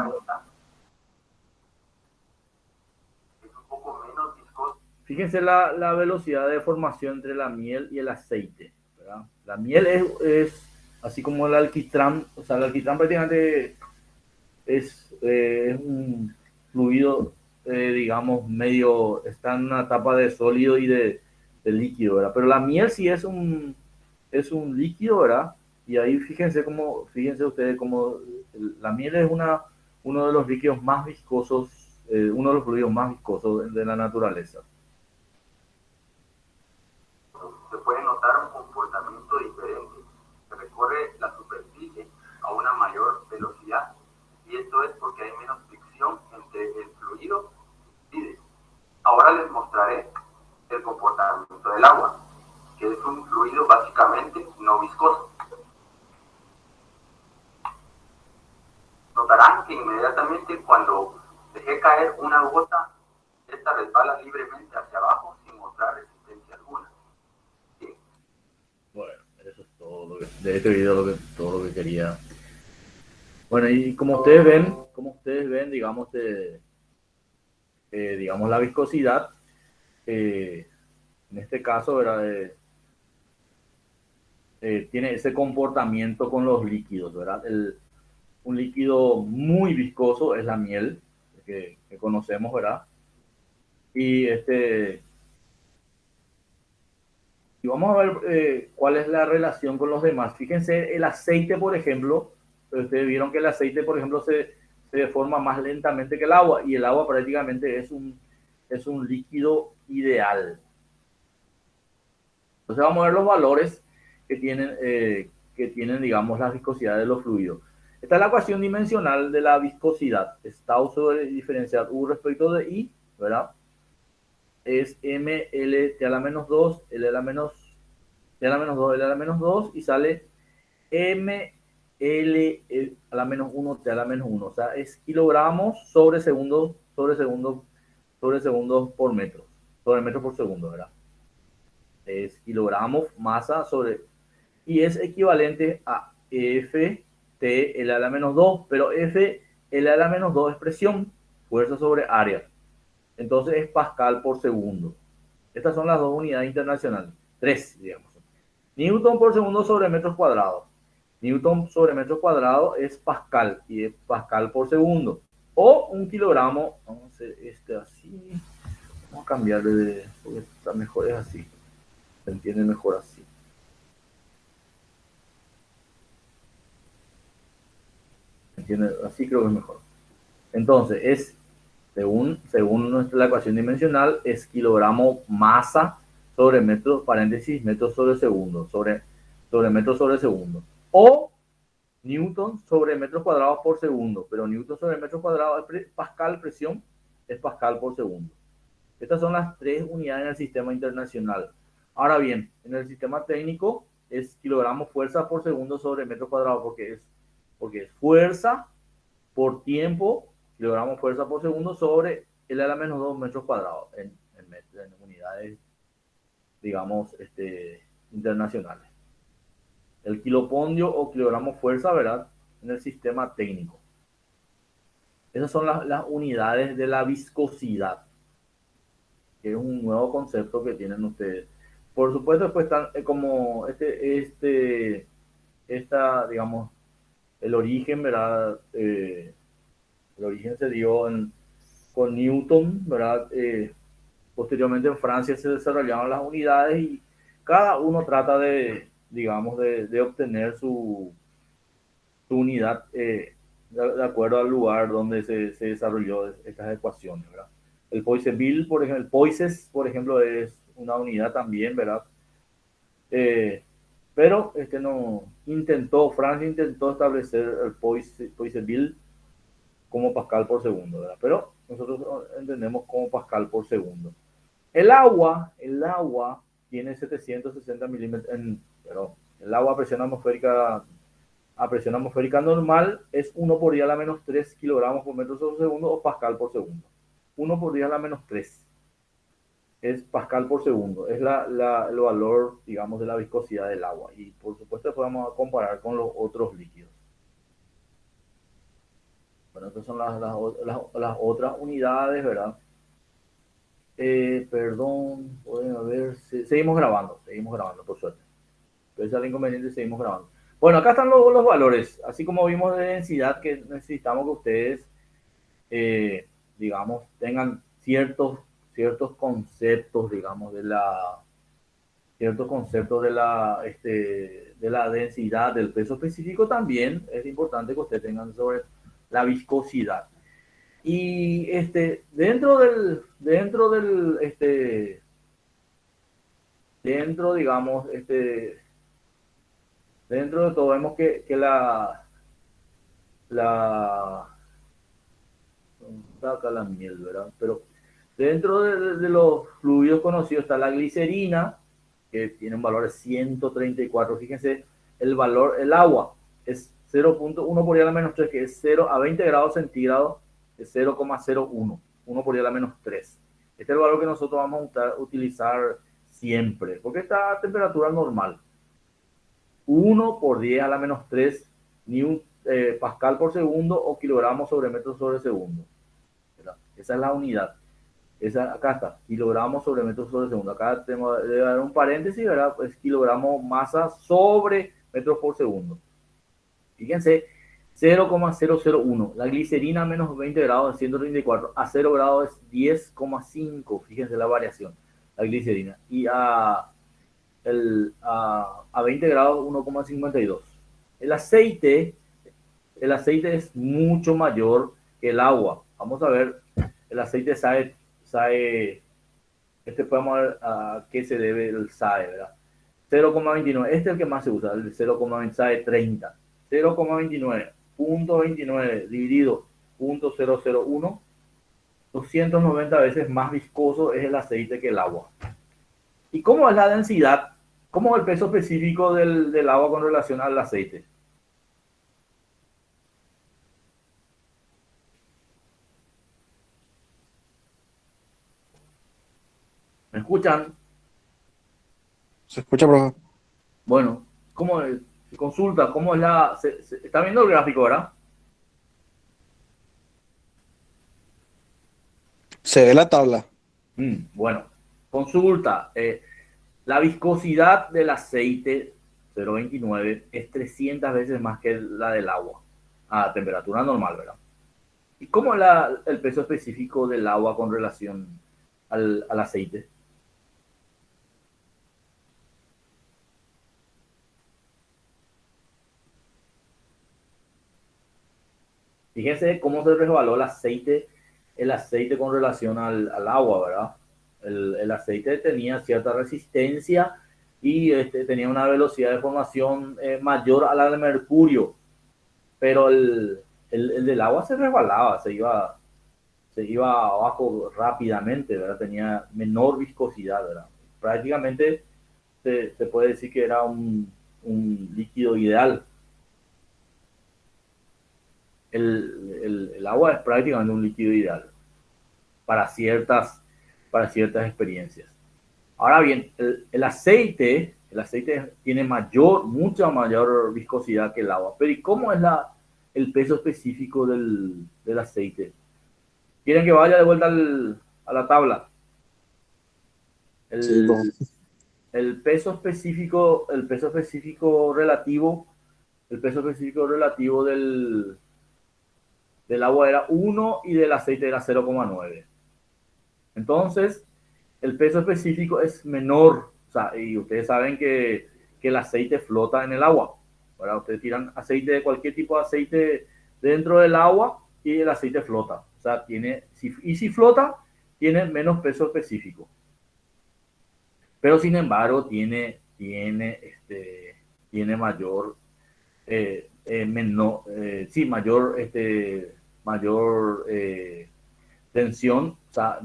Es un poco menos viscoso. Fíjense la velocidad de formación entre la miel y el aceite, ¿verdad? La miel es así como el alquitrán, o sea, el alquitrán prácticamente es un fluido, digamos, medio, está en una etapa de sólido y de líquido, ¿verdad? Pero la miel sí es un líquido, ¿verdad? Y ahí fíjense ustedes como la miel es uno de los líquidos más viscosos, uno de los fluidos más viscosos de la naturaleza. Se puede notar un comportamiento diferente. Se recorre la superficie a una mayor velocidad. Y esto es porque hay menos fricción entre el fluido y el vidrio. Ahora les mostraré el comportamiento del agua, que es un fluido básicamente no viscoso. Notarán que inmediatamente cuando dejé caer una gota, esta resbala libremente hacia abajo sin mostrar resistencia alguna. ¿Sí? Bueno, eso es todo de este video, todo lo que quería. Bueno, y como ustedes ven, digamos, digamos la viscosidad, en este caso, ¿verdad? Tiene ese comportamiento con los líquidos, ¿verdad? Un líquido muy viscoso es la miel, que conocemos, ¿verdad? Y y vamos a ver cuál es la relación con los demás. Fíjense, el aceite, por ejemplo, ustedes vieron que el aceite, por ejemplo, se deforma más lentamente que el agua, y el agua prácticamente es un líquido ideal. Entonces vamos a ver los valores que tienen, digamos, la viscosidad de los fluidos. Esta es la ecuación dimensional de la viscosidad. Es tau sobre diferencial U respecto de I, ¿verdad? Es ml t a la menos 2, l a la menos t a la menos 2, l a la menos 2, y sale ml a la menos 1 t a la menos 1. O sea, es kilogramos sobre segundos por metro, sobre metro por segundo, ¿verdad? Es kilogramos masa sobre, y es equivalente a F T L a la menos 2, pero F L a la menos 2 es presión, fuerza sobre área. Entonces es pascal por segundo. Estas son las dos unidades internacionales. 3, digamos. Newton por segundo sobre metros cuadrados. Newton sobre metros cuadrados es pascal, y es pascal por segundo. O un kilogramo, vamos a hacer así. Vamos a cambiarle porque está mejor, es así. Se entiende mejor así. ¿Se entiende? Así creo que es mejor. Entonces, según la ecuación dimensional, es kilogramo masa sobre metro, paréntesis, metro sobre segundo, sobre metro sobre segundo. O newton sobre metros cuadrados por segundo, pero newton sobre metros cuadrados es pascal, presión, es pascal por segundo. Estas son las 3 unidades en el sistema internacional. Ahora bien, en el sistema técnico es kilogramo fuerza por segundo sobre metro cuadrado, porque es fuerza por tiempo, kilogramos fuerza por segundo sobre L a la menos 2 metros cuadrados en unidades, digamos, internacionales. El kilopondio o kilogramo fuerza, ¿verdad? En el sistema técnico. Esas son las unidades de la viscosidad, que es un nuevo concepto que tienen ustedes. Por supuesto, después están como digamos, el origen, ¿verdad? El origen se dio con Newton, ¿verdad? Posteriormente en Francia se desarrollaron las unidades y cada uno trata de, digamos, de obtener su su unidad de acuerdo al lugar donde se desarrolló estas ecuaciones, ¿verdad? El Poiseuille, por ejemplo, el Poises, por ejemplo, es una unidad también, ¿verdad? Pero Francia intentó establecer el Poiseuille como Pascal por segundo, ¿verdad? Pero nosotros entendemos como Pascal por segundo. El agua tiene 760 milímetros, pero el agua a presión atmosférica normal es 1 por 10 a la menos 3 kilogramos por metro sobre segundo o Pascal por segundo. 1 por 10 a la menos 3 es Pascal por segundo, es el valor, digamos, de la viscosidad del agua. Y por supuesto podemos comparar con los otros líquidos. Bueno, estas son las otras unidades, ¿verdad? Perdón, pueden ver, seguimos grabando, por suerte. Pese al inconveniente, seguimos grabando. Bueno, acá están los valores, así como vimos de densidad, que necesitamos que ustedes, digamos, tengan ciertos conceptos, digamos, de la densidad, del peso específico. También es importante que ustedes tengan sobre la viscosidad. Y digamos, dentro de todo vemos que saca la miel, ¿verdad? Pero dentro de los fluidos conocidos está la glicerina, que tiene un valor de 134. Fíjense, el agua es 0.1 por 10 a la menos 3, que es 0 a 20 grados centígrados, es 0,01, 1 por 10 a la menos 3. Este es el valor que nosotros vamos a utilizar siempre, porque está a temperatura normal. 1 por 10 a la menos 3 pascal por segundo o kilogramos sobre metro sobre segundo. ¿Verdad? Esa es la unidad. Acá está, kilogramos sobre metro sobre segundo. Acá debe haber un paréntesis, ¿verdad? Pues kilogramos masa sobre metros por segundo. Fíjense, 0,001. La glicerina a menos 20 grados es 134. A 0 grados es 10,5. Fíjense la variación. La glicerina. Y a 20 grados 1,52. El aceite es mucho mayor que el agua. Vamos a ver, el aceite SAE, podemos ver a qué se debe el SAE, ¿verdad? 0,29, este es el que más se usa, el 0,20, SAE 30. 0,29, 0.29 dividido 0.001, 290 veces más viscoso es el aceite que el agua. ¿Y cómo es la densidad? ¿Cómo es el peso específico del agua con relación al aceite? ¿Me escuchan? Se escucha, profe. Bueno, ¿cómo es? Consulta, ¿cómo es está viendo el gráfico, verdad? Se ve la tabla. Bueno, consulta. La viscosidad del aceite 0,29 es 300 veces más que la del agua a temperatura normal, ¿verdad? ¿Y cómo es el peso específico del agua con relación al aceite? Fíjense cómo se resbaló el aceite con relación al agua, ¿verdad? El aceite tenía cierta resistencia y tenía una velocidad de formación mayor a la del mercurio, pero el del agua se resbalaba, se iba abajo rápidamente, ¿verdad? Tenía menor viscosidad, ¿verdad? Prácticamente se puede decir que era un líquido ideal. El agua es prácticamente un líquido ideal para ciertas experiencias. Ahora bien, el aceite tiene mucha mayor viscosidad que el agua. Pero ¿y cómo es el peso específico del aceite? ¿Quieren que vaya de vuelta a la tabla? El peso específico relativo del agua era 1 y del aceite era 0,9. Entonces, el peso específico es menor. O sea, y ustedes saben que el aceite flota en el agua. ¿verdad? Ustedes tiran aceite de cualquier tipo de aceite dentro del agua y el aceite flota. O sea, si flota, tiene menos peso específico. Pero sin embargo, tiene mayor, mayor tensión, o sea,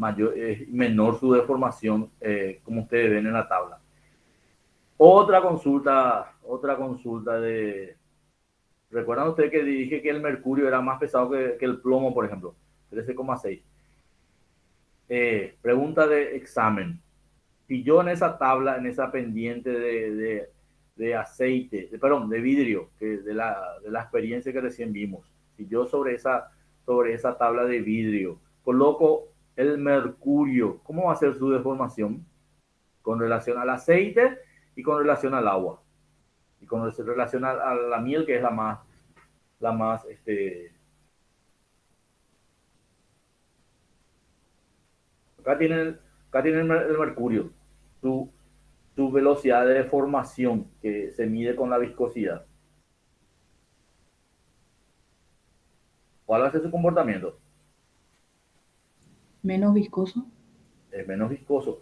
menor su deformación, como ustedes ven en la tabla. Otra consulta ¿recuerdan ustedes que dije que el mercurio era más pesado que el plomo, por ejemplo? 13,6. Pregunta de examen. Si yo en esa tabla, en esa pendiente de aceite, de vidrio, de la experiencia que recién vimos, si yo sobre esa tabla de vidrio coloco el mercurio, ¿cómo va a ser su deformación? Con relación al aceite y con relación al agua. Y con relación a la miel, que es la más acá tienen el mercurio, su velocidad de deformación, que se mide con la viscosidad. ¿Cuál va a ser su comportamiento? Menos viscoso. Es menos viscoso.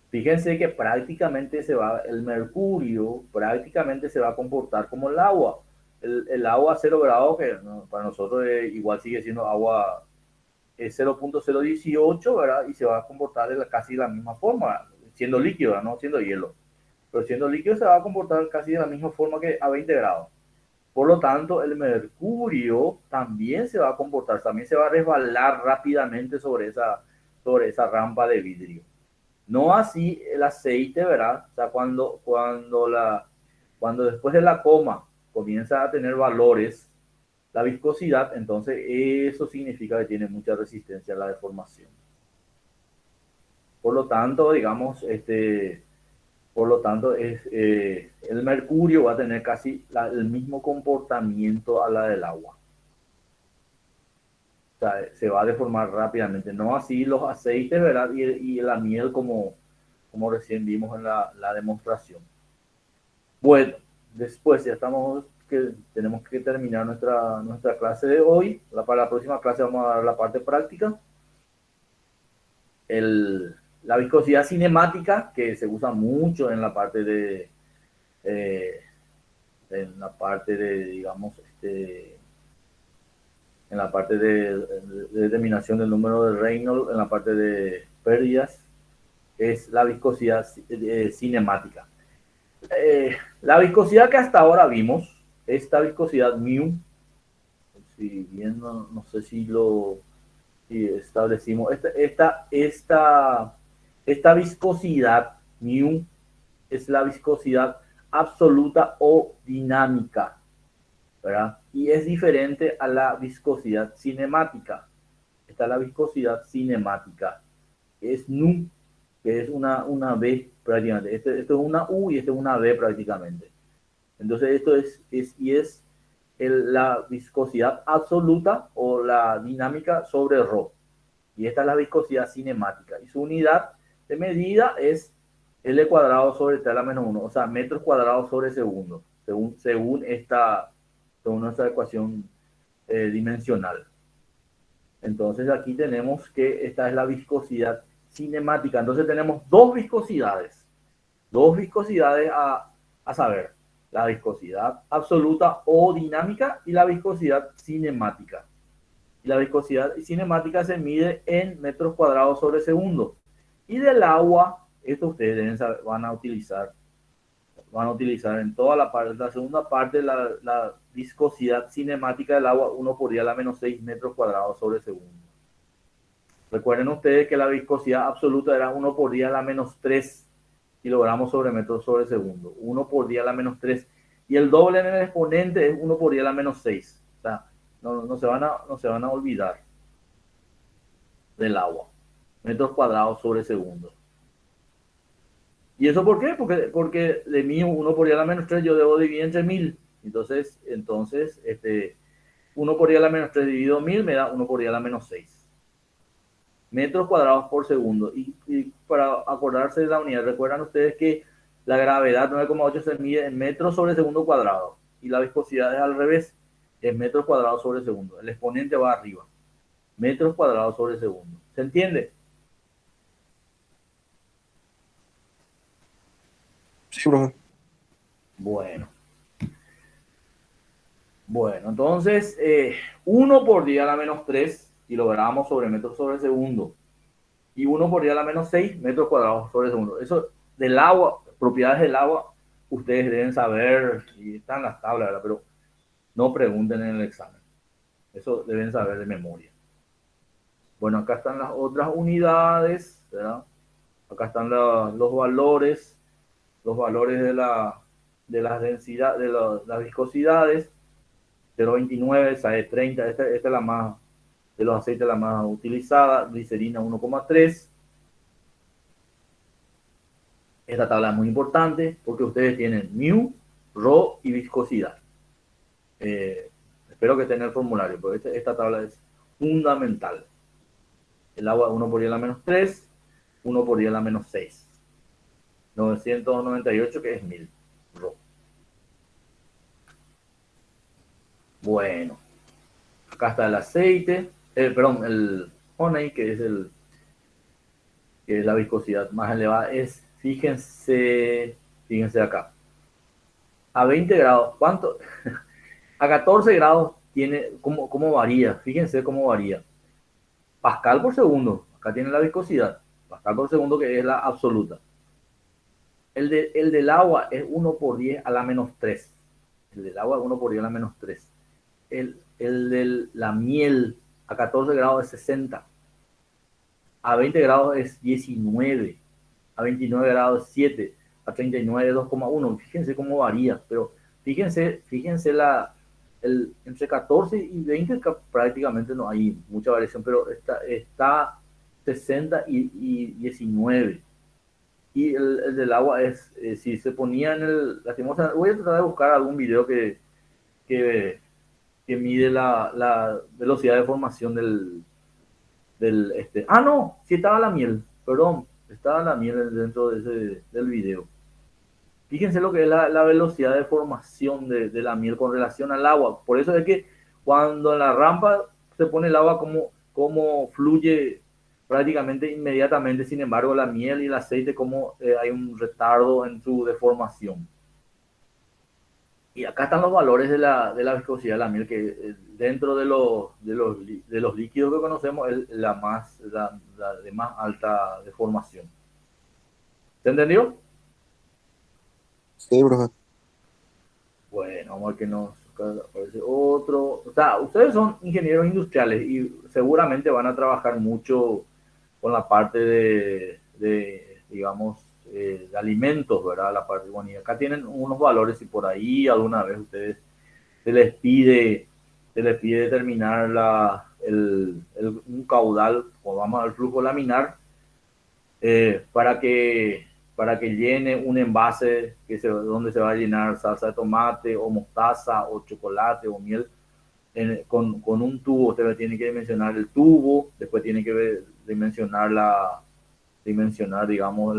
Fíjense que el mercurio prácticamente se va a comportar como el agua. El agua a 0 grados, que para nosotros igual sigue siendo agua 0.018, ¿verdad? Y se va a comportar de casi la misma forma, siendo líquido, ¿verdad? No siendo hielo. Pero siendo líquido se va a comportar casi de la misma forma que a 20 grados. Por lo tanto, el mercurio también se va a comportar, también se va a resbalar rápidamente sobre esa rampa de vidrio. No así el aceite, ¿verdad? O sea, cuando después de la coma comienza a tener valores, la viscosidad, entonces eso significa que tiene mucha resistencia a la deformación. Por lo tanto, digamos, el mercurio va a tener casi el mismo comportamiento a la del agua. O sea, se va a deformar rápidamente. No así los aceites, ¿verdad? Y la miel, como recién vimos en la demostración. Bueno, después ya tenemos que terminar nuestra clase de hoy. Para la próxima clase vamos a dar la parte práctica. La viscosidad cinemática, que se usa mucho en la parte digamos, en la parte de determinación del número de Reynolds, en la parte de pérdidas, es la viscosidad cinemática. La viscosidad que hasta ahora vimos, esta viscosidad mu, si bien no sé si establecimos, esta viscosidad mu es la viscosidad absoluta o dinámica, ¿verdad? Y es diferente a la viscosidad cinemática. Esta es la viscosidad cinemática. Es nu, que es una B prácticamente. Esto es una U y esto es una B prácticamente. Entonces esto es la viscosidad absoluta o la dinámica sobre ρ. Y esta es la viscosidad cinemática. Y su unidad de medida es L cuadrado sobre T a la menos 1, o sea, metros cuadrados sobre segundo, según nuestra ecuación dimensional. Entonces aquí tenemos que esta es la viscosidad cinemática. Entonces tenemos dos viscosidades a saber, la viscosidad absoluta o dinámica y la viscosidad cinemática. Y la viscosidad cinemática se mide en metros cuadrados sobre segundo. Y del agua, esto ustedes van a utilizar en toda la segunda parte, la viscosidad cinemática del agua, 1 por 10 a la menos 6 metros cuadrados sobre segundo. Recuerden ustedes que la viscosidad absoluta era 1 por 10 a la menos 3 kilogramos sobre metro sobre segundo. 1 por 10 a la menos 3. Y el doble en el exponente es 1 por 10 a la menos 6. O sea, no se van a olvidar del agua. Metros cuadrados sobre segundo. ¿Y eso por qué? Porque de mí 1 por 10 a la menos 3 yo debo dividir entre 1000. Entonces 1 por 10 a la menos 3 dividido 1000 me da 1 por 10 a la menos 6. Metros cuadrados por segundo. Y para acordarse de la unidad, recuerdan ustedes que la gravedad 9,8 se mide en metros sobre segundo cuadrado. y la viscosidad es al revés, es metros cuadrados sobre segundo. El exponente va arriba, metros cuadrados sobre segundo. ¿Se entiende? Sí, profe. Bueno. Bueno, entonces 1 por 10 a la menos 3 kilogramos sobre metros sobre segundo. Y 1 por 10 a la menos 6 metros cuadrados sobre segundo. Eso del agua, propiedades del agua, ustedes deben saber, y están en las tablas, ¿verdad? Pero no pregunten en el examen. Eso deben saber de memoria. Bueno, acá están las otras unidades, ¿verdad? Acá están los valores de las densidades, de las viscosidades. 0,29, SAE 30, esta es la más, de los aceites la más utilizada, glicerina 1,3. Esta tabla es muy importante porque ustedes tienen mu, rho y viscosidad. Espero que estén en el formulario, porque esta tabla es fundamental. El agua 1 por 10 a la menos 3, 1 por 10 a la menos 6. 998, que es 1000 rho. Bueno, acá está el aceite, perdón, el honey, que es la viscosidad más elevada, fíjense acá, a 20 grados, ¿cuánto? A 14 grados tiene, ¿cómo varía? Fíjense cómo varía. Pascal por segundo, acá tiene la viscosidad, Pascal por segundo, que es la absoluta. El del agua es 1 por 10 a la menos 3. El del agua es 1 por 10 a la menos 3. El de la miel a 14 grados es 60, a 20 grados es 19, a 29 grados es 7, a 39 es 2,1. Fíjense cómo varía, pero fíjense entre 14 y 20 prácticamente no hay mucha variación, pero está 60 y 19. Y el del agua es, si se ponía lastimosamente, voy a tratar de buscar algún video que mide la velocidad de formación no, sí estaba la miel, perdón, estaba la miel dentro del video. Fíjense lo que es la velocidad de formación de la miel con relación al agua. Por eso es que cuando en la rampa se pone el agua, como fluye prácticamente inmediatamente. Sin embargo, la miel y el aceite, como hay un retardo en su deformación. Y acá están los valores de la viscosidad de la miel, que dentro de los líquidos que conocemos es la de más alta deformación. ¿Se entendió? Sí, profe. Bueno, vamos a ver que nos aparece otro. O sea, ustedes son ingenieros industriales y seguramente van a trabajar mucho con la parte digamos, de alimentos, ¿verdad? La parte, bueno, y acá tienen unos valores y por ahí alguna vez ustedes se les pide determinar un caudal, o vamos al flujo laminar, para que llene un envase donde se va a llenar salsa de tomate o mostaza o chocolate o miel con un tubo. Usted tiene que dimensionar el tubo, después tiene que dimensionar digamos,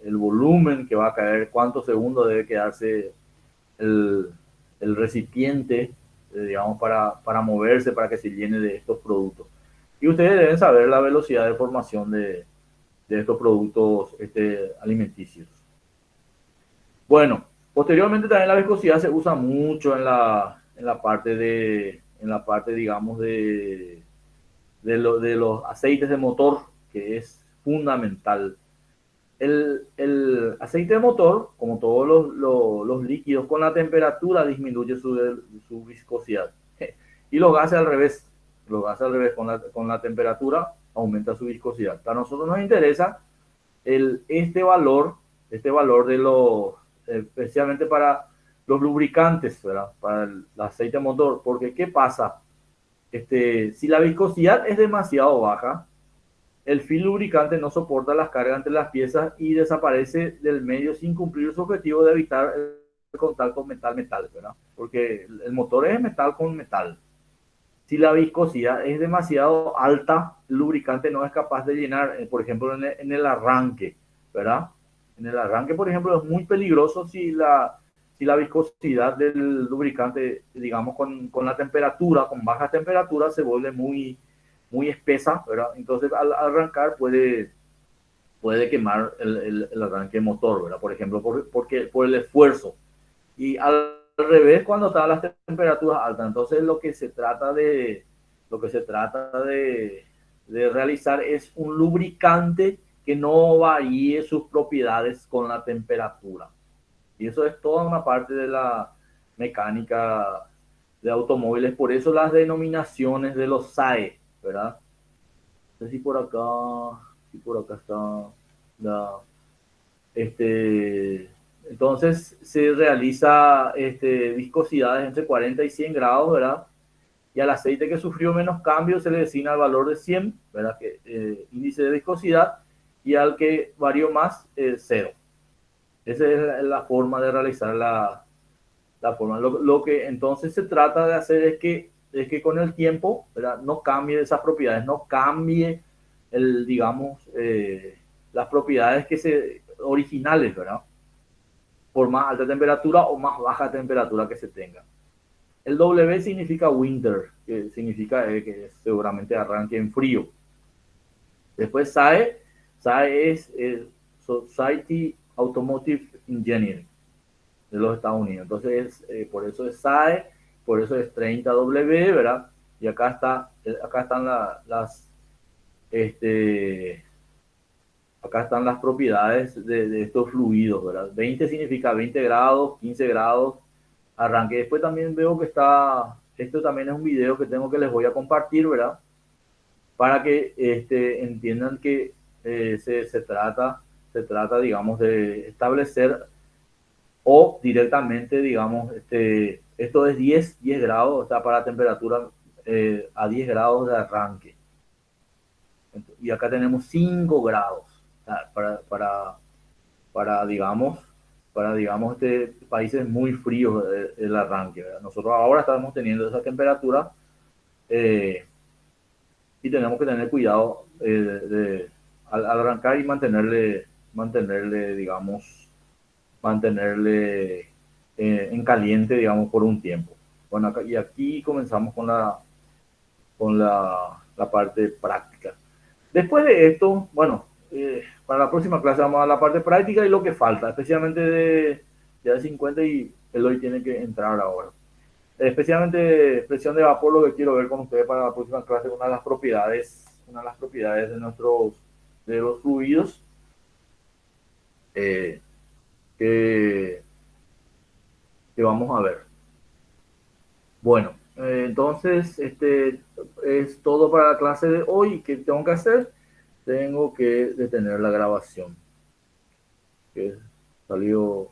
el volumen que va a caer, cuántos segundos debe quedarse el recipiente, digamos, para moverse, para que se llene de estos productos. Y ustedes deben saber la velocidad de formación de estos productos alimenticios. Bueno, posteriormente también la viscosidad se usa mucho en la parte digamos, de los aceites de motor, que es fundamental. El aceite de motor, como todos los líquidos, con la temperatura disminuye su viscosidad. Y los gases al revés. Con la temperatura aumenta su viscosidad. Para nosotros nos interesa este valor especialmente para los lubricantes, ¿verdad? Para el aceite de motor. Porque ¿qué pasa? Si la viscosidad es demasiado baja, el film lubricante no soporta las cargas entre las piezas y desaparece del medio sin cumplir su objetivo de evitar el contacto metal-metal, ¿verdad? Porque el motor es metal con metal. Si la viscosidad es demasiado alta, el lubricante no es capaz de llenar, por ejemplo, en el arranque, ¿verdad? En el arranque, por ejemplo, es muy peligroso si la viscosidad del lubricante, digamos, con la temperatura, con baja temperatura, se vuelve muy, muy espesa, ¿verdad? Entonces, al arrancar puede quemar el arranque motor, ¿verdad? Por ejemplo, por el esfuerzo. Y al revés, cuando están las temperaturas altas. Entonces, lo que se trata de realizar es un lubricante que no varíe sus propiedades con la temperatura. Y eso es toda una parte de la mecánica de automóviles. Por eso las denominaciones de los SAE, ¿verdad? No sé si por acá está entonces se realiza viscosidades entre 40 y 100 grados, ¿verdad? Y al aceite que sufrió menos cambios se le designa el valor de 100, ¿verdad? Índice de viscosidad, y al que varió más, 0. Esa es la forma de realizar la forma. Lo que entonces se trata de hacer es que con el tiempo, ¿verdad?, no cambie esas propiedades, no cambie digamos, las propiedades originales, ¿verdad?, por más alta temperatura o más baja temperatura que se tenga. El W significa winter, que significa que seguramente arranque en frío. Después SAE es Society Automotive Engineering de los Estados Unidos. Entonces, por eso es SAE, por eso es 30W, ¿verdad? Y acá están acá están las propiedades de estos fluidos, ¿verdad? 20 significa 20 grados, 15 grados, arranque. Después también veo que esto también es un video que les voy a compartir, ¿verdad? Para que entiendan que se trata, digamos, de establecer o directamente, digamos, esto es 10 grados, o sea, para temperatura a 10 grados de arranque. Y acá tenemos 5 grados, o sea, para digamos, países muy fríos el arranque, ¿verdad? Nosotros ahora estamos teniendo esa temperatura y tenemos que tener cuidado al arrancar y mantenerle, digamos, en caliente, digamos, por un tiempo. Bueno, y aquí comenzamos con la parte práctica. Después de esto, bueno, para la próxima clase vamos a la parte práctica y lo que falta, especialmente de 50, y Eloy tiene que entrar ahora. Especialmente presión de vapor, lo que quiero ver con ustedes para la próxima clase, una de las propiedades de los fluidos que vamos a ver. Bueno, entonces es todo para la clase de hoy. ¿Qué tengo que hacer? Tengo que detener la grabación, que salió